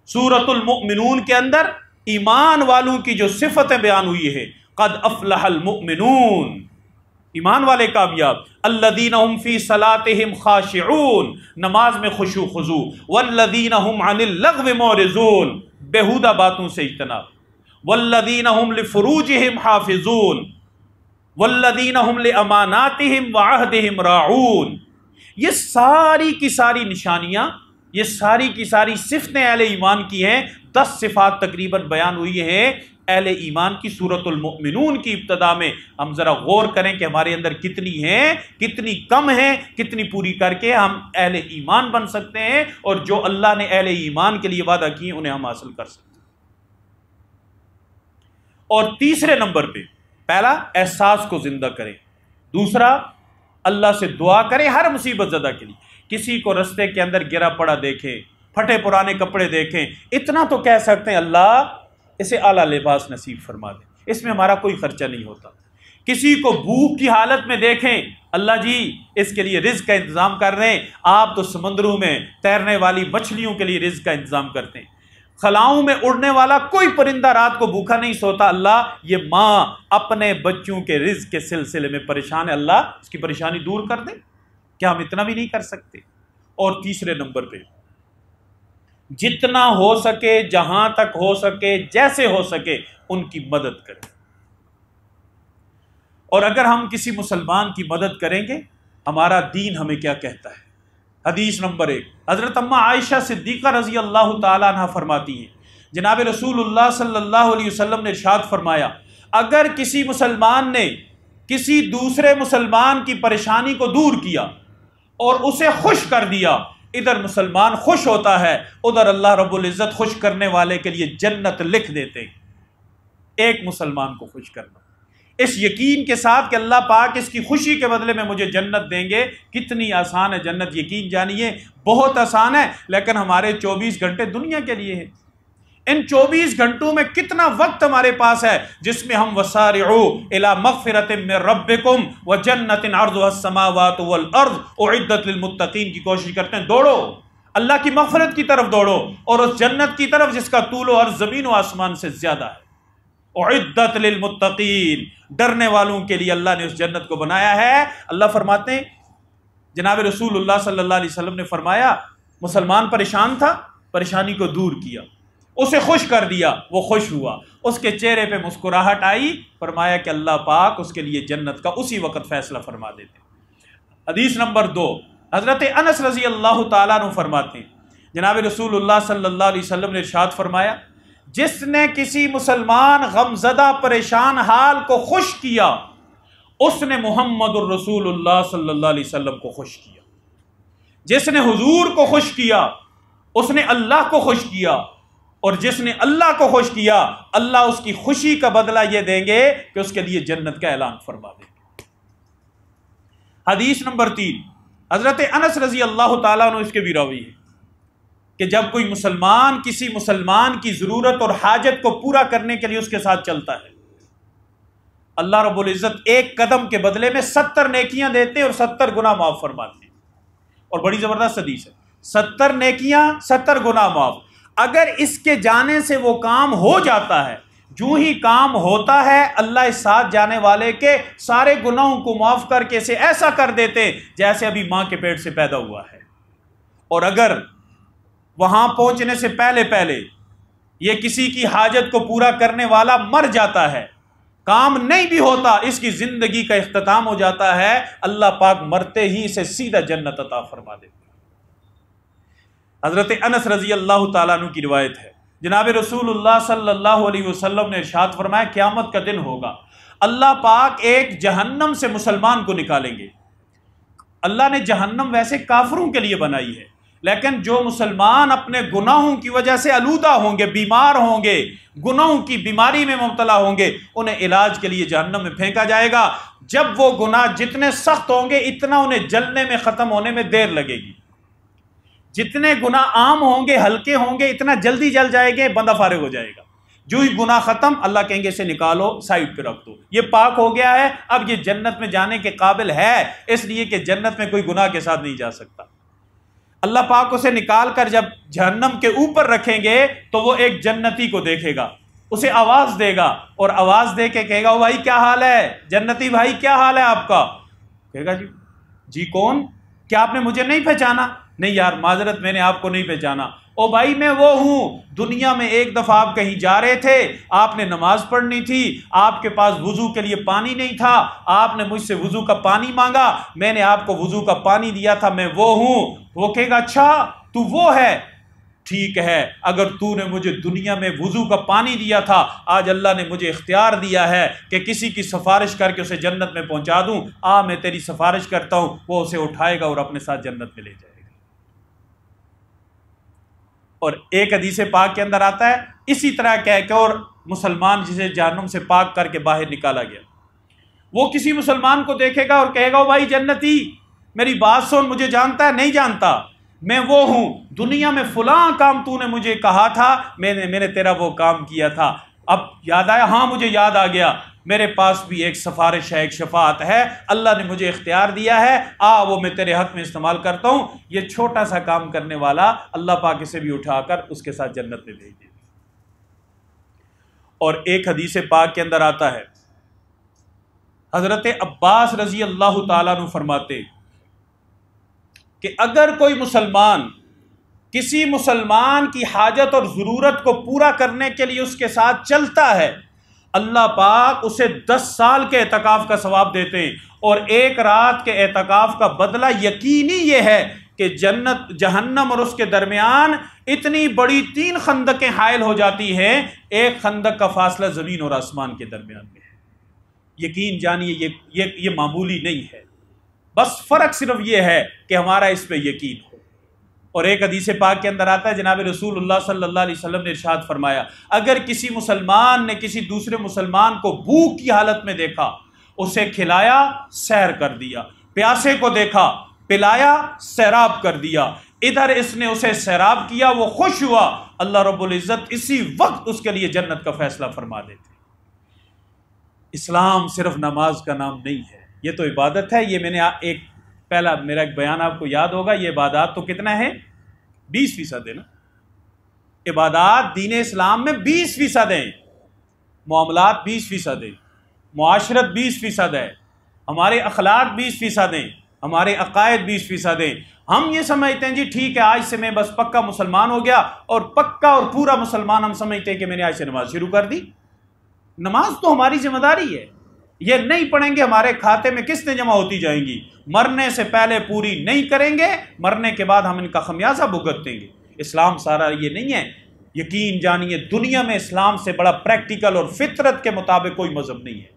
A: سورۃ المؤمنون کے اندر ایمان والوں کی جو صفتیں بیان ہوئی ہے، قد افلح المؤمنون، ایمان والے کامیاب، الذین هم فی صلاتہم خاشعون، نماز میں خشوع خضوع، والذین هم عن اللغو معرضون، بیہودہ باتوں سے اجتناب، والذین هم لفروجہم حافظون، والذین هم لاماناتہم وعہدہم راعون۔ یہ ساری کی ساری نشانیاں، یہ ساری کی ساری صفتیں اہل ایمان کی ہیں۔ 10 صفات تقریباً بیان ہوئی ہیں اہل ایمان کی سورۃ المؤمنون کی ابتدا میں۔ ہم ذرا غور کریں کہ ہمارے اندر کتنی ہیں، کتنی کم ہیں، کتنی پوری کر کے ہم اہل ایمان بن سکتے ہیں، اور جو اللہ نے اہل ایمان کے لیے وعدہ کیے انہیں ہم حاصل کر سکتے ہیں۔ اور تیسرے نمبر پہ، پہلا احساس کو زندہ کریں، دوسرا اللہ سے دعا کریں ہر مصیبت زدہ کے لیے۔ کسی کو رستے کے اندر گرا پڑا دیکھیں، پھٹے پرانے کپڑے دیکھیں، اتنا تو کہہ سکتے ہیں اللہ اسے اعلیٰ لباس نصیب فرما دے، اس میں ہمارا کوئی خرچہ نہیں ہوتا۔ کسی کو بھوک کی حالت میں دیکھیں، اللہ جی اس کے لیے رزق کا انتظام کر رہے ہیں، آپ تو سمندروں میں تیرنے والی مچھلیوں کے لیے رزق کا انتظام کرتے ہیں، خلاؤں میں اڑنے والا کوئی پرندہ رات کو بھوکا نہیں سوتا، اللہ یہ ماں اپنے بچوں کے رزق کے سلسلے میں پریشان ہے، اللہ اس کی پریشانی دور کر دے۔ کیا ہم اتنا بھی نہیں کر سکتے؟ اور تیسرے نمبر پہ، جتنا ہو سکے، جہاں تک ہو سکے، جیسے ہو سکے ان کی مدد کریں۔ اور اگر ہم کسی مسلمان کی مدد کریں گے، ہمارا دین ہمیں کیا کہتا ہے؟ حدیث نمبر 1، حضرت اماں عائشہ صدیقہ رضی اللہ تعالیٰ عنہ فرماتی ہیں، جناب رسول اللہ صلی اللہ علیہ وسلم نے ارشاد فرمایا، اگر کسی مسلمان نے کسی دوسرے مسلمان کی پریشانی کو دور کیا اور اسے خوش کر دیا، ادھر مسلمان خوش ہوتا ہے، ادھر اللہ رب العزت خوش کرنے والے کے لیے جنت لکھ دیتے ہیں۔ ایک مسلمان کو خوش کرنا، اس یقین کے ساتھ کہ اللہ پاک اس کی خوشی کے بدلے میں مجھے جنت دیں گے۔ کتنی آسان ہے جنت، یقین جانیے بہت آسان ہے، لیکن ہمارے 24 گھنٹے دنیا کے لیے ہیں۔ ان 24 گھنٹوں میں کتنا وقت ہمارے پاس ہے جس میں ہم وسارعوا الی مغفرۃ من ربکم وجنۃ عرضها السماوات والارض اعدت للمتقین کی کوشش کرتے ہیں۔ دوڑو، اللہ کی مغفرت کی طرف دوڑو، اور اس جنت کی طرف جس کا طول و عرض زمین و آسمان سے زیادہ ہے۔ اعدت للمتقین، ڈرنے والوں کے لیے اللہ نے اس جنت کو بنایا ہے۔ اللہ فرماتے ہیں، جناب رسول اللہ صلی اللہ علیہ وسلم نے فرمایا، مسلمان پریشان تھا، پریشانی کو دور کیا، اسے خوش کر دیا، وہ خوش ہوا، اس کے چہرے پہ مسکراہٹ آئی، فرمایا کہ اللہ پاک اس کے لیے جنت کا اسی وقت فیصلہ فرما دیتے۔ حدیث نمبر 2، حضرت انس رضی اللہ تعالیٰ عنہ فرماتے ہیں، جناب رسول اللہ صلی اللہ علیہ وسلم نے ارشاد فرمایا، جس نے کسی مسلمان غمزدہ پریشان حال کو خوش کیا، اس نے محمد الرسول اللہ صلی اللہ علیہ وسلم کو خوش کیا۔ جس نے حضور کو خوش کیا، اس نے اللہ کو خوش کیا، اور جس نے اللہ کو خوش کیا، اللہ اس کی خوشی کا بدلہ یہ دیں گے کہ اس کے لیے جنت کا اعلان فرما دیں گے۔ حدیث نمبر 3، حضرت انس رضی اللہ تعالیٰ عنہ اس کے بھی راوی ہے کہ جب کوئی مسلمان کسی مسلمان کی ضرورت اور حاجت کو پورا کرنے کے لیے اس کے ساتھ چلتا ہے، اللہ رب العزت ایک قدم کے بدلے میں 70 نیکیاں دیتے اور 70 گناہ معاف فرماتے ہیں۔ اور بڑی زبردست حدیث ہے، 70 نیکیاں 70 گناہ معاف۔ اگر اس کے جانے سے وہ کام ہو جاتا ہے، جو ہی کام ہوتا ہے، اللہ اس ساتھ جانے والے کے سارے گناہوں کو معاف کر کے اسے ایسا کر دیتے جیسے ابھی ماں کے پیٹ سے پیدا ہوا ہے۔ اور اگر وہاں پہنچنے سے پہلے پہلے یہ کسی کی حاجت کو پورا کرنے والا مر جاتا ہے، کام نہیں بھی ہوتا، اس کی زندگی کا اختتام ہو جاتا ہے، اللہ پاک مرتے ہی اسے سیدھا جنت عطا فرما دیتے۔ حضرت انس رضی اللہ تعالیٰ عنہ کی روایت ہے، جناب رسول اللہ صلی اللہ علیہ وسلم نے ارشاد فرمایا، قیامت کا دن ہوگا، اللہ پاک ایک جہنم سے مسلمان کو نکالیں گے۔ اللہ نے جہنم ویسے کافروں کے لیے بنائی ہے، لیکن جو مسلمان اپنے گناہوں کی وجہ سے آلودہ ہوں گے، بیمار ہوں گے، گناہوں کی بیماری میں مبتلا ہوں گے، انہیں علاج کے لیے جہنم میں پھینکا جائے گا۔ جب وہ گناہ جتنے سخت ہوں گے، اتنا انہیں جلنے میں، ختم ہونے میں دیر لگے گی۔ جتنے گناہ عام ہوں گے، ہلکے ہوں گے، اتنا جلدی جل جائے گے، بندہ فارغ ہو جائے گا۔ جو ہی گناہ ختم، اللہ کہیں گے اسے نکالو، سائڈ پہ رکھ دو، یہ پاک ہو گیا ہے، اب یہ جنت میں جانے کے قابل ہے، اس لیے کہ جنت میں کوئی گناہ کے ساتھ نہیں جا سکتا۔ اللہ پاک اسے نکال کر جب جہنم کے اوپر رکھیں گے تو وہ ایک جنتی کو دیکھے گا، اسے آواز دے گا اور آواز دے کے کہے گا او بھائی کیا حال ہے، جنتی بھائی کیا حال ہے آپ کا؟ کہے گا جی کون؟ کیا آپ نے مجھے نہیں پہچانا؟ نہیں یار معذرت میں نے آپ کو نہیں پہچانا۔ او بھائی میں وہ ہوں، دنیا میں ایک دفعہ آپ کہیں جا رہے تھے، آپ نے نماز پڑھنی تھی، آپ کے پاس وضو کے لیے پانی نہیں تھا، آپ نے مجھ سے وضو کا پانی مانگا، میں نے آپ کو وضو کا پانی دیا تھا، میں وہ ہوں۔ وہ کہے گا اچھا تو وہ ہے، ٹھیک ہے، اگر تو نے مجھے دنیا میں وضو کا پانی دیا تھا، آج اللہ نے مجھے اختیار دیا ہے کہ کسی کی سفارش کر کے اسے جنت میں پہنچا دوں، میں تیری سفارش کرتا ہوں، وہ اسے اٹھائے گا اور اپنے ساتھ جنت میں لے جائے گا۔ اور ایک حدیث پاک کے اندر آتا ہے اسی طرح کہہ کے، اور مسلمان جسے جہنم سے پاک کر کے باہر نکالا گیا، وہ کسی مسلمان کو دیکھے گا اور کہے گا او بھائی جنتی میری بات سن، مجھے جانتا ہے؟ نہیں جانتا، میں وہ ہوں، دنیا میں فلاں کام تو نے مجھے کہا تھا، میں نے تیرا وہ کام کیا تھا، اب یاد آیا؟ ہاں مجھے یاد آ گیا، میرے پاس بھی ایک سفارش ہے، ایک شفاعت ہے، اللہ نے مجھے اختیار دیا ہے، وہ میں تیرے حق میں استعمال کرتا ہوں۔ یہ چھوٹا سا کام کرنے والا اللہ پاک اسے بھی اٹھا کر اس کے ساتھ جنت میں بھیج دے۔ اور ایک حدیث پاک کے اندر آتا ہے، حضرت عباس رضی اللہ تعالیٰ عنہ فرماتے کہ اگر کوئی مسلمان کسی مسلمان کی حاجت اور ضرورت کو پورا کرنے کے لیے اس کے ساتھ چلتا ہے، اللہ پاک اسے 10 سال کے اعتکاف کا ثواب دیتے ہیں، اور ایک رات کے اعتکاف کا بدلہ یقینی یہ ہے کہ جنت جہنم اور اس کے درمیان اتنی بڑی 3 خندقیں حائل ہو جاتی ہیں، ایک خندق کا فاصلہ زمین اور آسمان کے درمیان میں ہے۔ یقین جانیے یہ معمولی نہیں ہے، بس فرق صرف یہ ہے کہ ہمارا اس پہ یقین ہو۔ اور ایک حدیث پاک کے اندر آتا ہے، جناب رسول اللہ صلی اللہ علیہ وسلم نے ارشاد فرمایا، اگر کسی مسلمان نے کسی دوسرے مسلمان کو بھوک کی حالت میں دیکھا، اسے کھلایا، سیر کر دیا، پیاسے کو دیکھا، پلایا، سیراب کر دیا، ادھر اس نے اسے سیراب کیا، وہ خوش ہوا، اللہ رب العزت اسی وقت اس کے لیے جنت کا فیصلہ فرما دیتے۔ اسلام صرف نماز کا نام نہیں ہے، یہ تو عبادت ہے۔ یہ میں نے میرا ایک بیان آپ کو یاد ہوگا، یہ عبادات تو کتنا ہے؟ 20% ہے نا، عبادات دین اسلام میں 20% ہیں، معاملات 20% ہیں، معاشرت 20% ہے، ہمارے اخلاق 20% ہیں، ہمارے عقائد 20% ہیں۔ ہم یہ سمجھتے ہیں جی ٹھیک ہے آج سے میں بس پکا مسلمان ہو گیا، اور پکا اور پورا مسلمان ہم سمجھتے ہیں کہ میں نے آج سے نماز شروع کر دی۔ نماز تو ہماری ذمہ داری ہے، یہ نہیں پڑھیں گے ہمارے کھاتے میں کس نے جمع ہوتی جائیں گی، مرنے سے پہلے پوری نہیں کریں گے، مرنے کے بعد ہم ان کا خمیازہ بھگتیں گے۔ اسلام سارا یہ نہیں ہے، یقین جانیے دنیا میں اسلام سے بڑا پریکٹیکل اور فطرت کے مطابق کوئی مذہب نہیں ہے،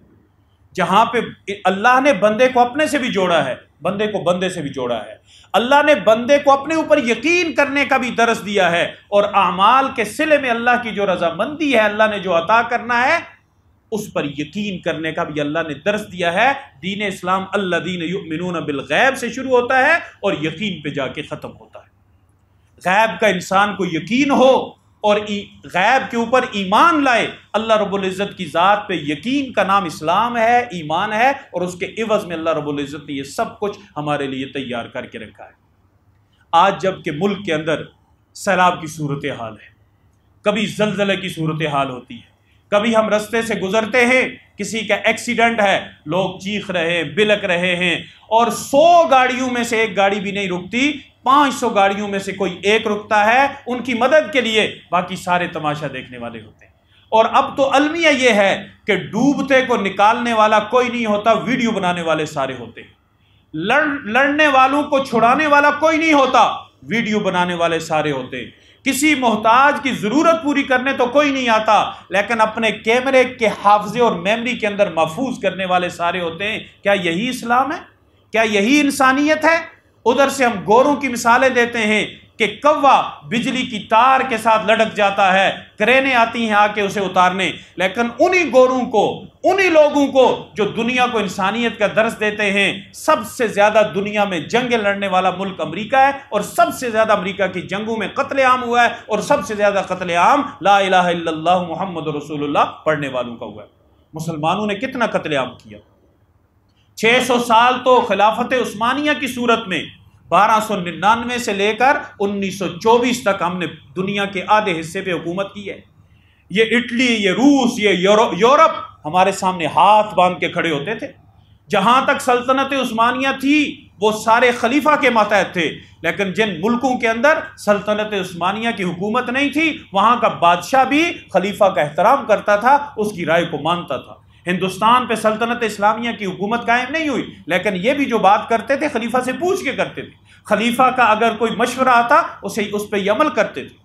A: جہاں پہ اللہ نے بندے کو اپنے سے بھی جوڑا ہے، بندے کو بندے سے بھی جوڑا ہے، اللہ نے بندے کو اپنے اوپر یقین کرنے کا بھی درس دیا ہے، اور اعمال کے صلے میں اللہ کی جو رضامندی ہے، اللہ نے جو عطا کرنا ہے اس پر یقین کرنے کا بھی اللہ نے درس دیا ہے۔ دین اسلام الذین یؤمنون بالغیب سے شروع ہوتا ہے اور یقین پہ جا کے ختم ہوتا ہے۔ غیب کا انسان کو یقین ہو اور غیب کے اوپر ایمان لائے، اللہ رب العزت کی ذات پہ یقین کا نام اسلام ہے، ایمان ہے، اور اس کے عوض میں اللہ رب العزت نے یہ سب کچھ ہمارے لیے تیار کر کے رکھا ہے۔ آج جب کہ ملک کے اندر سیلاب کی صورتحال ہے، کبھی زلزلے کی صورتحال ہوتی ہے، کبھی ہم رستے سے گزرتے ہیں، کسی کا ایکسیڈنٹ ہے، لوگ چیخ رہے ہیں، بلک رہے ہیں، اور 100 گاڑیوں میں سے ایک گاڑی بھی نہیں رکتی، 500 گاڑیوں میں سے کوئی ایک رکتا ہے ان کی مدد کے لیے، باقی سارے تماشا دیکھنے والے ہوتے ہیں۔ اور اب تو المیہ یہ ہے کہ ڈوبتے کو نکالنے والا کوئی نہیں ہوتا، ویڈیو بنانے والے سارے ہوتے ہیں، لڑنے والوں کو چھڑانے والا کوئی نہیں ہوتا، ویڈیو بنانے والے سارے ہوتے ہیں، کسی محتاج کی ضرورت پوری کرنے تو کوئی نہیں آتا، لیکن اپنے کیمرے کے حافظے اور میموری کے اندر محفوظ کرنے والے سارے ہوتے ہیں۔ کیا یہی اسلام ہے؟ کیا یہی انسانیت ہے؟ ادھر سے ہم گوروں کی مثالیں دیتے ہیں کہ کوا بجلی کی تار کے ساتھ لٹک جاتا ہے، کرینیں آتی ہیں آ کے اسے اتارنے، لیکن انہی گوروں کو، انہی لوگوں کو جو دنیا کو انسانیت کا درس دیتے ہیں، سب سے زیادہ دنیا میں جنگیں لڑنے والا ملک امریکہ ہے، اور سب سے زیادہ امریکہ کی جنگوں میں قتل عام ہوا ہے، اور سب سے زیادہ قتل عام لا الہ الا اللہ محمد رسول اللہ پڑھنے والوں کا ہوا ہے۔ مسلمانوں نے کتنا قتل عام کیا؟ 600 سال تو خلافت عثمانیہ کی صورت میں 1299 سے لے کر 1924 تک ہم نے دنیا کے آدھے حصے پہ حکومت کی ہے۔ یہ اٹلی، یہ روس، یہ یورپ ہمارے سامنے ہاتھ باندھ کے کھڑے ہوتے تھے۔ جہاں تک سلطنت عثمانیہ تھی وہ سارے خلیفہ کے ماتحت تھے، لیکن جن ملکوں کے اندر سلطنت عثمانیہ کی حکومت نہیں تھی وہاں کا بادشاہ بھی خلیفہ کا احترام کرتا تھا، اس کی رائے کو مانتا تھا۔ ہندوستان پہ سلطنت اسلامیہ کی حکومت قائم نہیں ہوئی، لیکن یہ بھی جو بات کرتے تھے خلیفہ سے پوچھ کے کرتے تھے، خلیفہ کا اگر کوئی مشورہ آتا اس پہ عمل کرتے تھے۔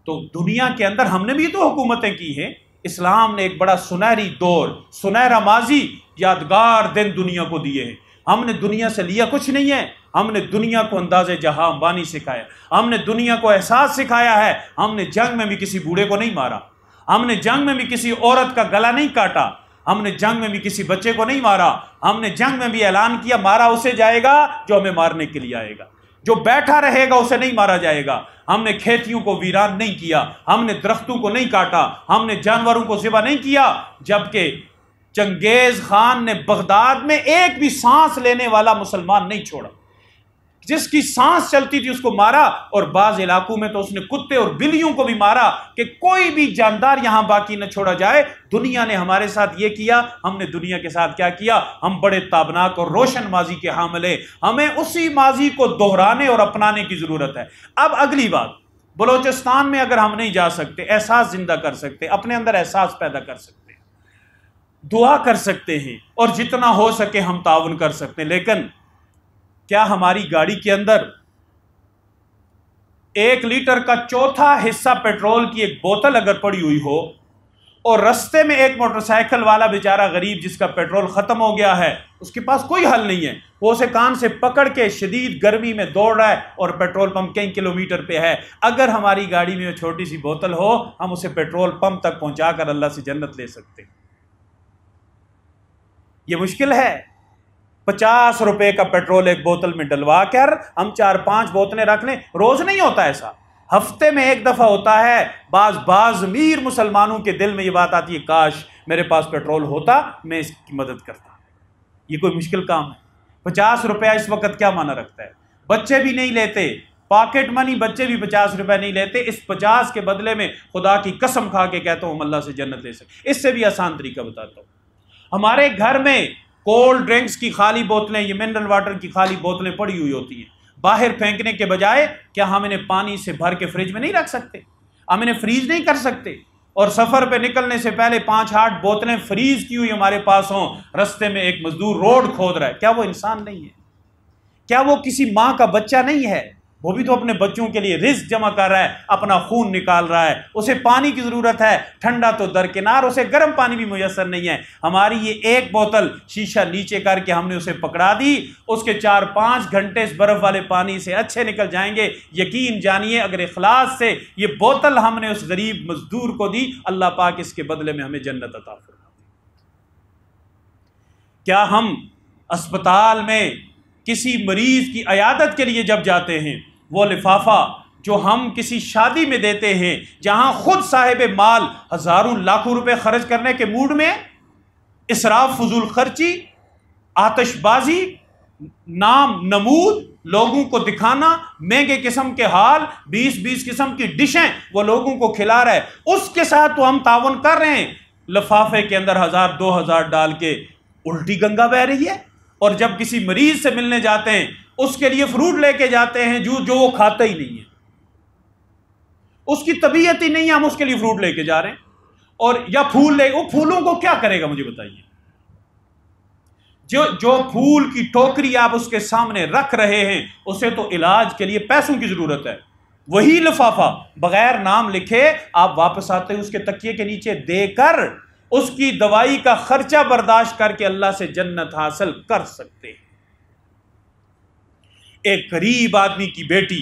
A: تو دنیا کے اندر ہم نے بھی تو حکومتیں کی ہیں، اسلام نے ایک بڑا سنہری دور، سنہرا ماضی، یادگار دن دنیا کو دیے ہیں۔ ہم نے دنیا سے لیا کچھ نہیں ہے، ہم نے دنیا کو انداز جہاں بانی سکھایا، ہم نے دنیا کو احساس سکھایا ہے۔ ہم نے جنگ میں بھی کسی بوڑھے کو نہیں مارا، ہم نے جنگ میں بھی کسی عورت کا گلا نہیں کاٹا، ہم نے جنگ میں بھی کسی بچے کو نہیں مارا، ہم نے جنگ میں بھی اعلان کیا مارا اسے جائے گا جو ہمیں مارنے کے لیے آئے گا، جو بیٹھا رہے گا اسے نہیں مارا جائے گا۔ ہم نے کھیتیوں کو ویران نہیں کیا، ہم نے درختوں کو نہیں کاٹا، ہم نے جانوروں کو ذبح نہیں کیا، جبکہ چنگیز خان نے بغداد میں ایک بھی سانس لینے والا مسلمان نہیں چھوڑا، جس کی سانس چلتی تھی اس کو مارا، اور بعض علاقوں میں تو اس نے کتے اور بلیوں کو بھی مارا کہ کوئی بھی جاندار یہاں باقی نہ چھوڑا جائے۔ دنیا نے ہمارے ساتھ یہ کیا، ہم نے دنیا کے ساتھ کیا کیا؟ ہم بڑے تابناک اور روشن ماضی کے حامل ہیں، ہمیں اسی ماضی کو دہرانے اور اپنانے کی ضرورت ہے۔ اب اگلی بات، بلوچستان میں اگر ہم نہیں جا سکتے، احساس زندہ کر سکتے، اپنے اندر احساس پیدا کر سکتے، دعا کر سکتے ہیں، اور جتنا ہو سکے ہم تعاون کر سکتے ہیں، لیکن کیا ہماری گاڑی کے اندر 1 لیٹر کا چوتھا حصہ پیٹرول کی ایک بوتل اگر پڑی ہوئی ہو، اور رستے میں ایک موٹر سائیکل والا بیچارہ غریب جس کا پیٹرول ختم ہو گیا ہے، اس کے پاس کوئی حل نہیں ہے، وہ اسے کان سے پکڑ کے شدید گرمی میں دوڑ رہا ہے اور پیٹرول پمپ کئی کلومیٹر پہ ہے، اگر ہماری گاڑی میں چھوٹی سی بوتل ہو ہم اسے پیٹرول پمپ تک پہنچا کر اللہ سے جنت لے سکتے ہیں۔ یہ مشکل ہے؟ 50 روپے کا پیٹرول ایک بوتل میں ڈلوا کر ہم 4-5 بوتلیں رکھ لیں، روز نہیں ہوتا ایسا، ہفتے میں ایک دفعہ ہوتا ہے۔ بعض امیر مسلمانوں کے دل میں یہ بات آتی ہے کاش میرے پاس پیٹرول ہوتا، میں اس کی مدد کرتا۔ یہ کوئی مشکل کام ہے؟ 50 روپیہ اس وقت کیا معنی رکھتا ہے؟ بچے بھی نہیں لیتے، پاکٹ منی بچے بھی 50 روپے نہیں لیتے، اس 50 کے بدلے میں خدا کی قسم کھا کے کہتا ہوں ہم اللہ سے جنت لے سکتے۔ اس سے بھی آسان طریقہ بتاتا ہوں، ہمارے گھر میں کولڈ ڈرنکس کی خالی بوتلیں، یہ منرل واٹر کی خالی بوتلیں پڑی ہوئی ہوتی ہیں، باہر پھینکنے کے بجائے کیا ہم انہیں پانی سے بھر کے فریج میں نہیں رکھ سکتے؟ ہم انہیں فریز نہیں کر سکتے؟ اور سفر پہ نکلنے سے پہلے 5-8 بوتلیں فریز کی ہوئی ہمارے پاس ہوں، رستے میں ایک مزدور روڈ کھود رہا ہے، کیا وہ انسان نہیں ہے؟ کیا وہ کسی ماں کا بچہ نہیں ہے؟ وہ بھی تو اپنے بچوں کے لیے رزق جمع کر رہا ہے، اپنا خون نکال رہا ہے، اسے پانی کی ضرورت ہے، ٹھنڈا تو درکنار، اسے گرم پانی بھی میسر نہیں ہے۔ ہماری یہ ایک بوتل شیشہ نیچے کر کے ہم نے اسے پکڑا دی، اس کے 4-5 گھنٹے اس برف والے پانی سے اچھے نکل جائیں گے۔ یقین جانیے اگر اخلاص سے یہ بوتل ہم نے اس غریب مزدور کو دی، اللہ پاک اس کے بدلے میں ہمیں جنت عطا فرمائے۔ کیا ہم اسپتال میں کسی مریض کی عیادت کے لیے جب جاتے ہیں، وہ لفافہ جو ہم کسی شادی میں دیتے ہیں جہاں خود صاحب مال ہزاروں لاکھوں روپے خرچ کرنے کے موڈ میں، اسراف، فضول خرچی، آتش بازی، نام نمود، لوگوں کو دکھانا، مہنگے قسم کے حال، 20 قسم کی ڈشیں وہ لوگوں کو کھلا رہا ہے، اس کے ساتھ تو ہم تعاون کر رہے ہیں، لفافے کے اندر 1000-2000 ڈال کے الٹی گنگا بہ رہی ہے۔ اور جب کسی مریض سے ملنے جاتے ہیں اس کے لیے فروٹ لے کے جاتے ہیں جو وہ کھاتا ہی نہیں ہے، اس کی طبیعت ہی نہیں ہے، ہم اس کے لیے فروٹ لے کے جا رہے ہیں، اور یا پھول لے، وہ پھولوں کو کیا کرے گا مجھے بتائیے؟ جو پھول کی ٹوکری آپ اس کے سامنے رکھ رہے ہیں اسے تو علاج کے لیے پیسوں کی ضرورت ہے، وہی لفافہ بغیر نام لکھے آپ واپس آتے ہیں اس کے تکیے کے نیچے دے کر اس کی دوائی کا خرچہ برداشت کر کے اللہ سے جنت حاصل کر سکتے ہیں۔ ایک غریب آدمی کی بیٹی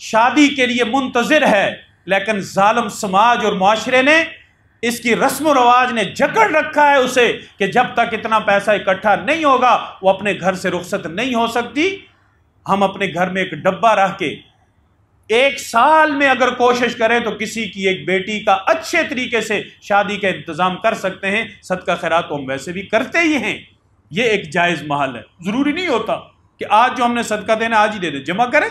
A: شادی کے لیے منتظر ہے، لیکن ظالم سماج اور معاشرے نے، اس کی رسم و رواج نے جکڑ رکھا ہے اسے کہ جب تک اتنا پیسہ اکٹھا نہیں ہوگا وہ اپنے گھر سے رخصت نہیں ہو سکتی۔ ہم اپنے گھر میں ایک ڈبہ رکھ کے 1 سال میں اگر کوشش کریں تو کسی کی ایک بیٹی کا اچھے طریقے سے شادی کا انتظام کر سکتے ہیں۔ صدقہ خیرات تو ہم ویسے بھی کرتے ہی ہیں، یہ ایک جائز محل ہے، ضروری نہیں ہوتا کہ آج جو ہم نے صدقہ دینا آج ہی دے دیں، جمع کریں،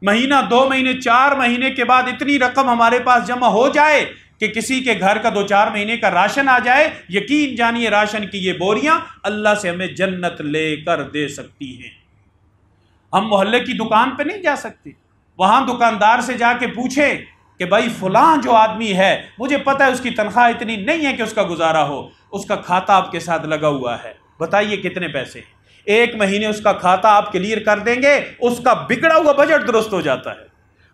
A: مہینہ 2 مہینے 4 مہینے کے بعد اتنی رقم ہمارے پاس جمع ہو جائے کہ کسی کے گھر کا 2-4 مہینے کا راشن آ جائے، یقین جانیے راشن کی یہ بوریاں اللہ سے ہمیں جنت لے کر دے سکتی ہیں۔ ہم محلے کی دکان پہ نہیں جا سکتے، وہاں دکاندار سے جا کے پوچھے کہ بھائی فلاں جو آدمی ہے مجھے پتہ ہے اس کی تنخواہ اتنی نہیں ہے کہ اس کا گزارا ہو، اس کا کھاتہ آپ کے ساتھ لگا ہوا ہے، بتائیے کتنے پیسے ہیں؟ 1 مہینے اس کا کھاتہ آپ کلیئر کر دیں گے، اس کا بگڑا ہوا بجٹ درست ہو جاتا ہے،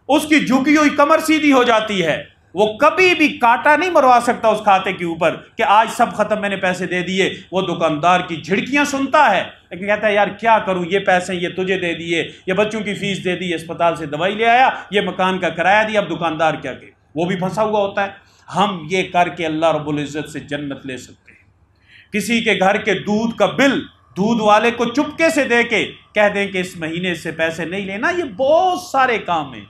A: اس کی جھکی ہوئی کمر سیدھی ہو جاتی ہے، وہ کبھی بھی کاٹا نہیں مروا سکتا اس کھاتے کے اوپر کہ آج سب ختم، میں نے پیسے دے دیے۔ وہ دکاندار کی جھڑکیاں سنتا ہے لیکن کہتا ہے یار کیا کروں، یہ پیسے یہ تجھے دے دیے، یہ بچوں کی فیس دے دی، اسپتال سے دوائی لے آیا، یہ مکان کا کرایہ دیا، اب دکاندار کیا کہ وہ بھی پھنسا ہوا ہوتا ہے۔ ہم یہ کر کے اللہ رب العزت سے جنت لے سکتے ہیں۔ کسی کے گھر کے دودھ کا بل دودھ والے کو چپکے سے دے کے کہہ دیں کہ اس مہینے سے پیسے نہیں لینا، یہ بہت سارے کام ہیں۔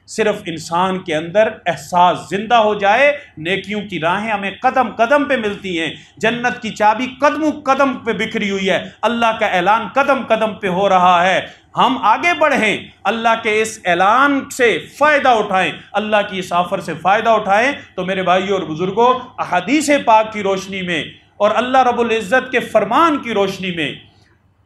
A: صرف انسان کے اندر احساس زندہ ہو جائے، نیکیوں کی راہیں ہمیں قدم قدم پہ ملتی ہیں، جنت کی چابی قدم قدم پہ بکھری ہوئی ہے، اللہ کا اعلان قدم قدم پہ ہو رہا ہے۔ ہم آگے بڑھیں، اللہ کے اس اعلان سے فائدہ اٹھائیں، اللہ کی اس آفر سے فائدہ اٹھائیں۔ تو میرے بھائیوں اور بزرگوں، احادیث پاک کی روشنی میں اور اللہ رب العزت کے فرمان کی روشنی میں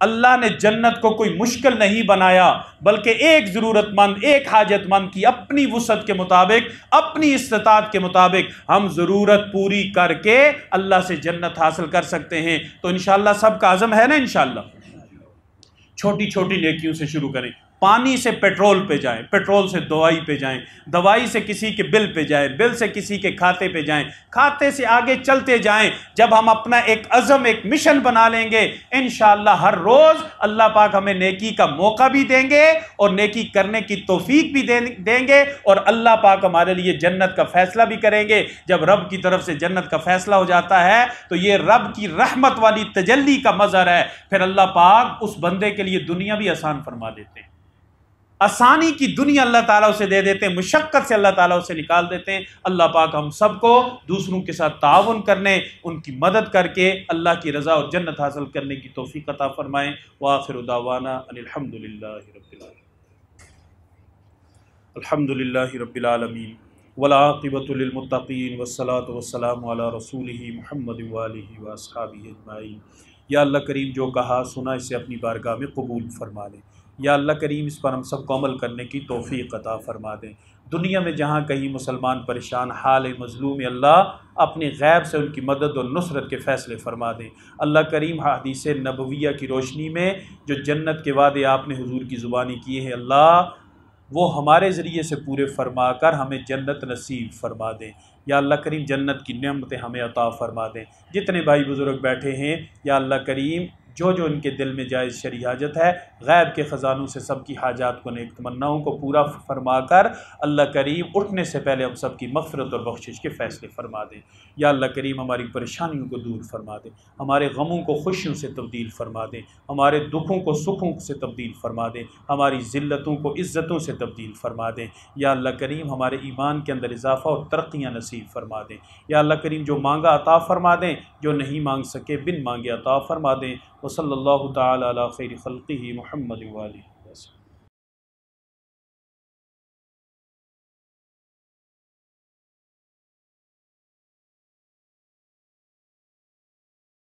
A: اللہ نے جنت کو کوئی مشکل نہیں بنایا، بلکہ ایک ضرورت مند، ایک حاجت مند کی اپنی وسعت کے مطابق، اپنی استطاعت کے مطابق ہم ضرورت پوری کر کے اللہ سے جنت حاصل کر سکتے ہیں۔ تو انشاءاللہ سب کا عزم ہے نا؟ انشاءاللہ چھوٹی چھوٹی نیکیوں سے شروع کریں۔ پانی سے پیٹرول پہ جائیں، پیٹرول سے دوائی پہ جائیں، دوائی سے کسی کے بل پہ جائیں، بل سے کسی کے کھاتے پہ جائیں، کھاتے سے آگے چلتے جائیں۔ جب ہم اپنا ایک عزم، ایک مشن بنا لیں گے، انشاءاللہ ہر روز اللہ پاک ہمیں نیکی کا موقع بھی دیں گے اور نیکی کرنے کی توفیق بھی دیں گے، اور اللہ پاک ہمارے لیے جنت کا فیصلہ بھی کریں گے۔ جب رب کی طرف سے جنت کا فیصلہ ہو جاتا ہے تو یہ رب کی رحمت والی تجلی کا مظہر ہے، پھر اللہ پاک اس بندے کے لیے دنیا بھی آسان فرما دیتے ہیں، آسانی کی دنیا اللہ تعالیٰ اسے دے دیتے ہیں، مشقت سے اللہ تعالیٰ اسے نکال دیتے ہیں۔ اللہ پاک ہم سب کو دوسروں کے ساتھ تعاون کرنے، ان کی مدد کر کے اللہ کی رضا اور جنت حاصل کرنے کی توفیق عطا فرمائیں۔ وآخر دعوانا ان الحمد للہ رب العالمین۔ الحمد للہ رب العالمین والعاقبۃ للمتقین والصلاۃ والسلام علی رسولہ محمد وآلہ واصحابہ اجمعین۔ یا اللہ کریم جو کہا سنا اسے اپنی بارگاہ میں قبول فرما لے۔ یا اللہ کریم اس پر ہم سب کو عمل کرنے کی توفیق عطا فرما دیں۔ دنیا میں جہاں کہیں مسلمان پریشان حال مظلوم، اللہ اپنی غیب سے ان کی مدد اور نصرت کے فیصلے فرما دیں۔ اللہ کریم حدیث نبویہ کی روشنی میں جو جنت کے وعدے آپ نے حضور کی زبانی کیے ہیں، اللہ وہ ہمارے ذریعے سے پورے فرما کر ہمیں جنت نصیب فرما دیں۔ یا اللہ کریم جنت کی نعمتیں ہمیں عطا فرما دیں۔ جتنے بھائی بزرگ بیٹھے ہیں یا اللہ کریم جو جو ان کے دل میں جائز شرعی حاجت ہے، غیب کے خزانوں سے سب کی حاجات کو، نیک تمناؤں کو پورا فرما کر اللہ کریم اٹھنے سے پہلے ہم سب کی مغفرت اور بخشش کے فیصلے فرما دیں۔ یا اللہ کریم ہماری پریشانیوں کو دور فرما دیں، ہمارے غموں کو خوشیوں سے تبدیل فرما دیں، ہمارے دکھوں کو سکھوں سے تبدیل فرما دیں، ہماری ذلتوں کو عزتوں سے تبدیل فرما دیں۔ یا اللہ کریم ہمارے ایمان کے اندر اضافہ اور ترقیاں نصیب فرما دیں۔ یا اللہ کریم جو مانگا عطا فرما دیں، جو نہیں مانگ سکے بن مانگے عطا فرما دیں۔ وصلی اللہ تعالی علی خیر خلقہ محمد وآلہ۔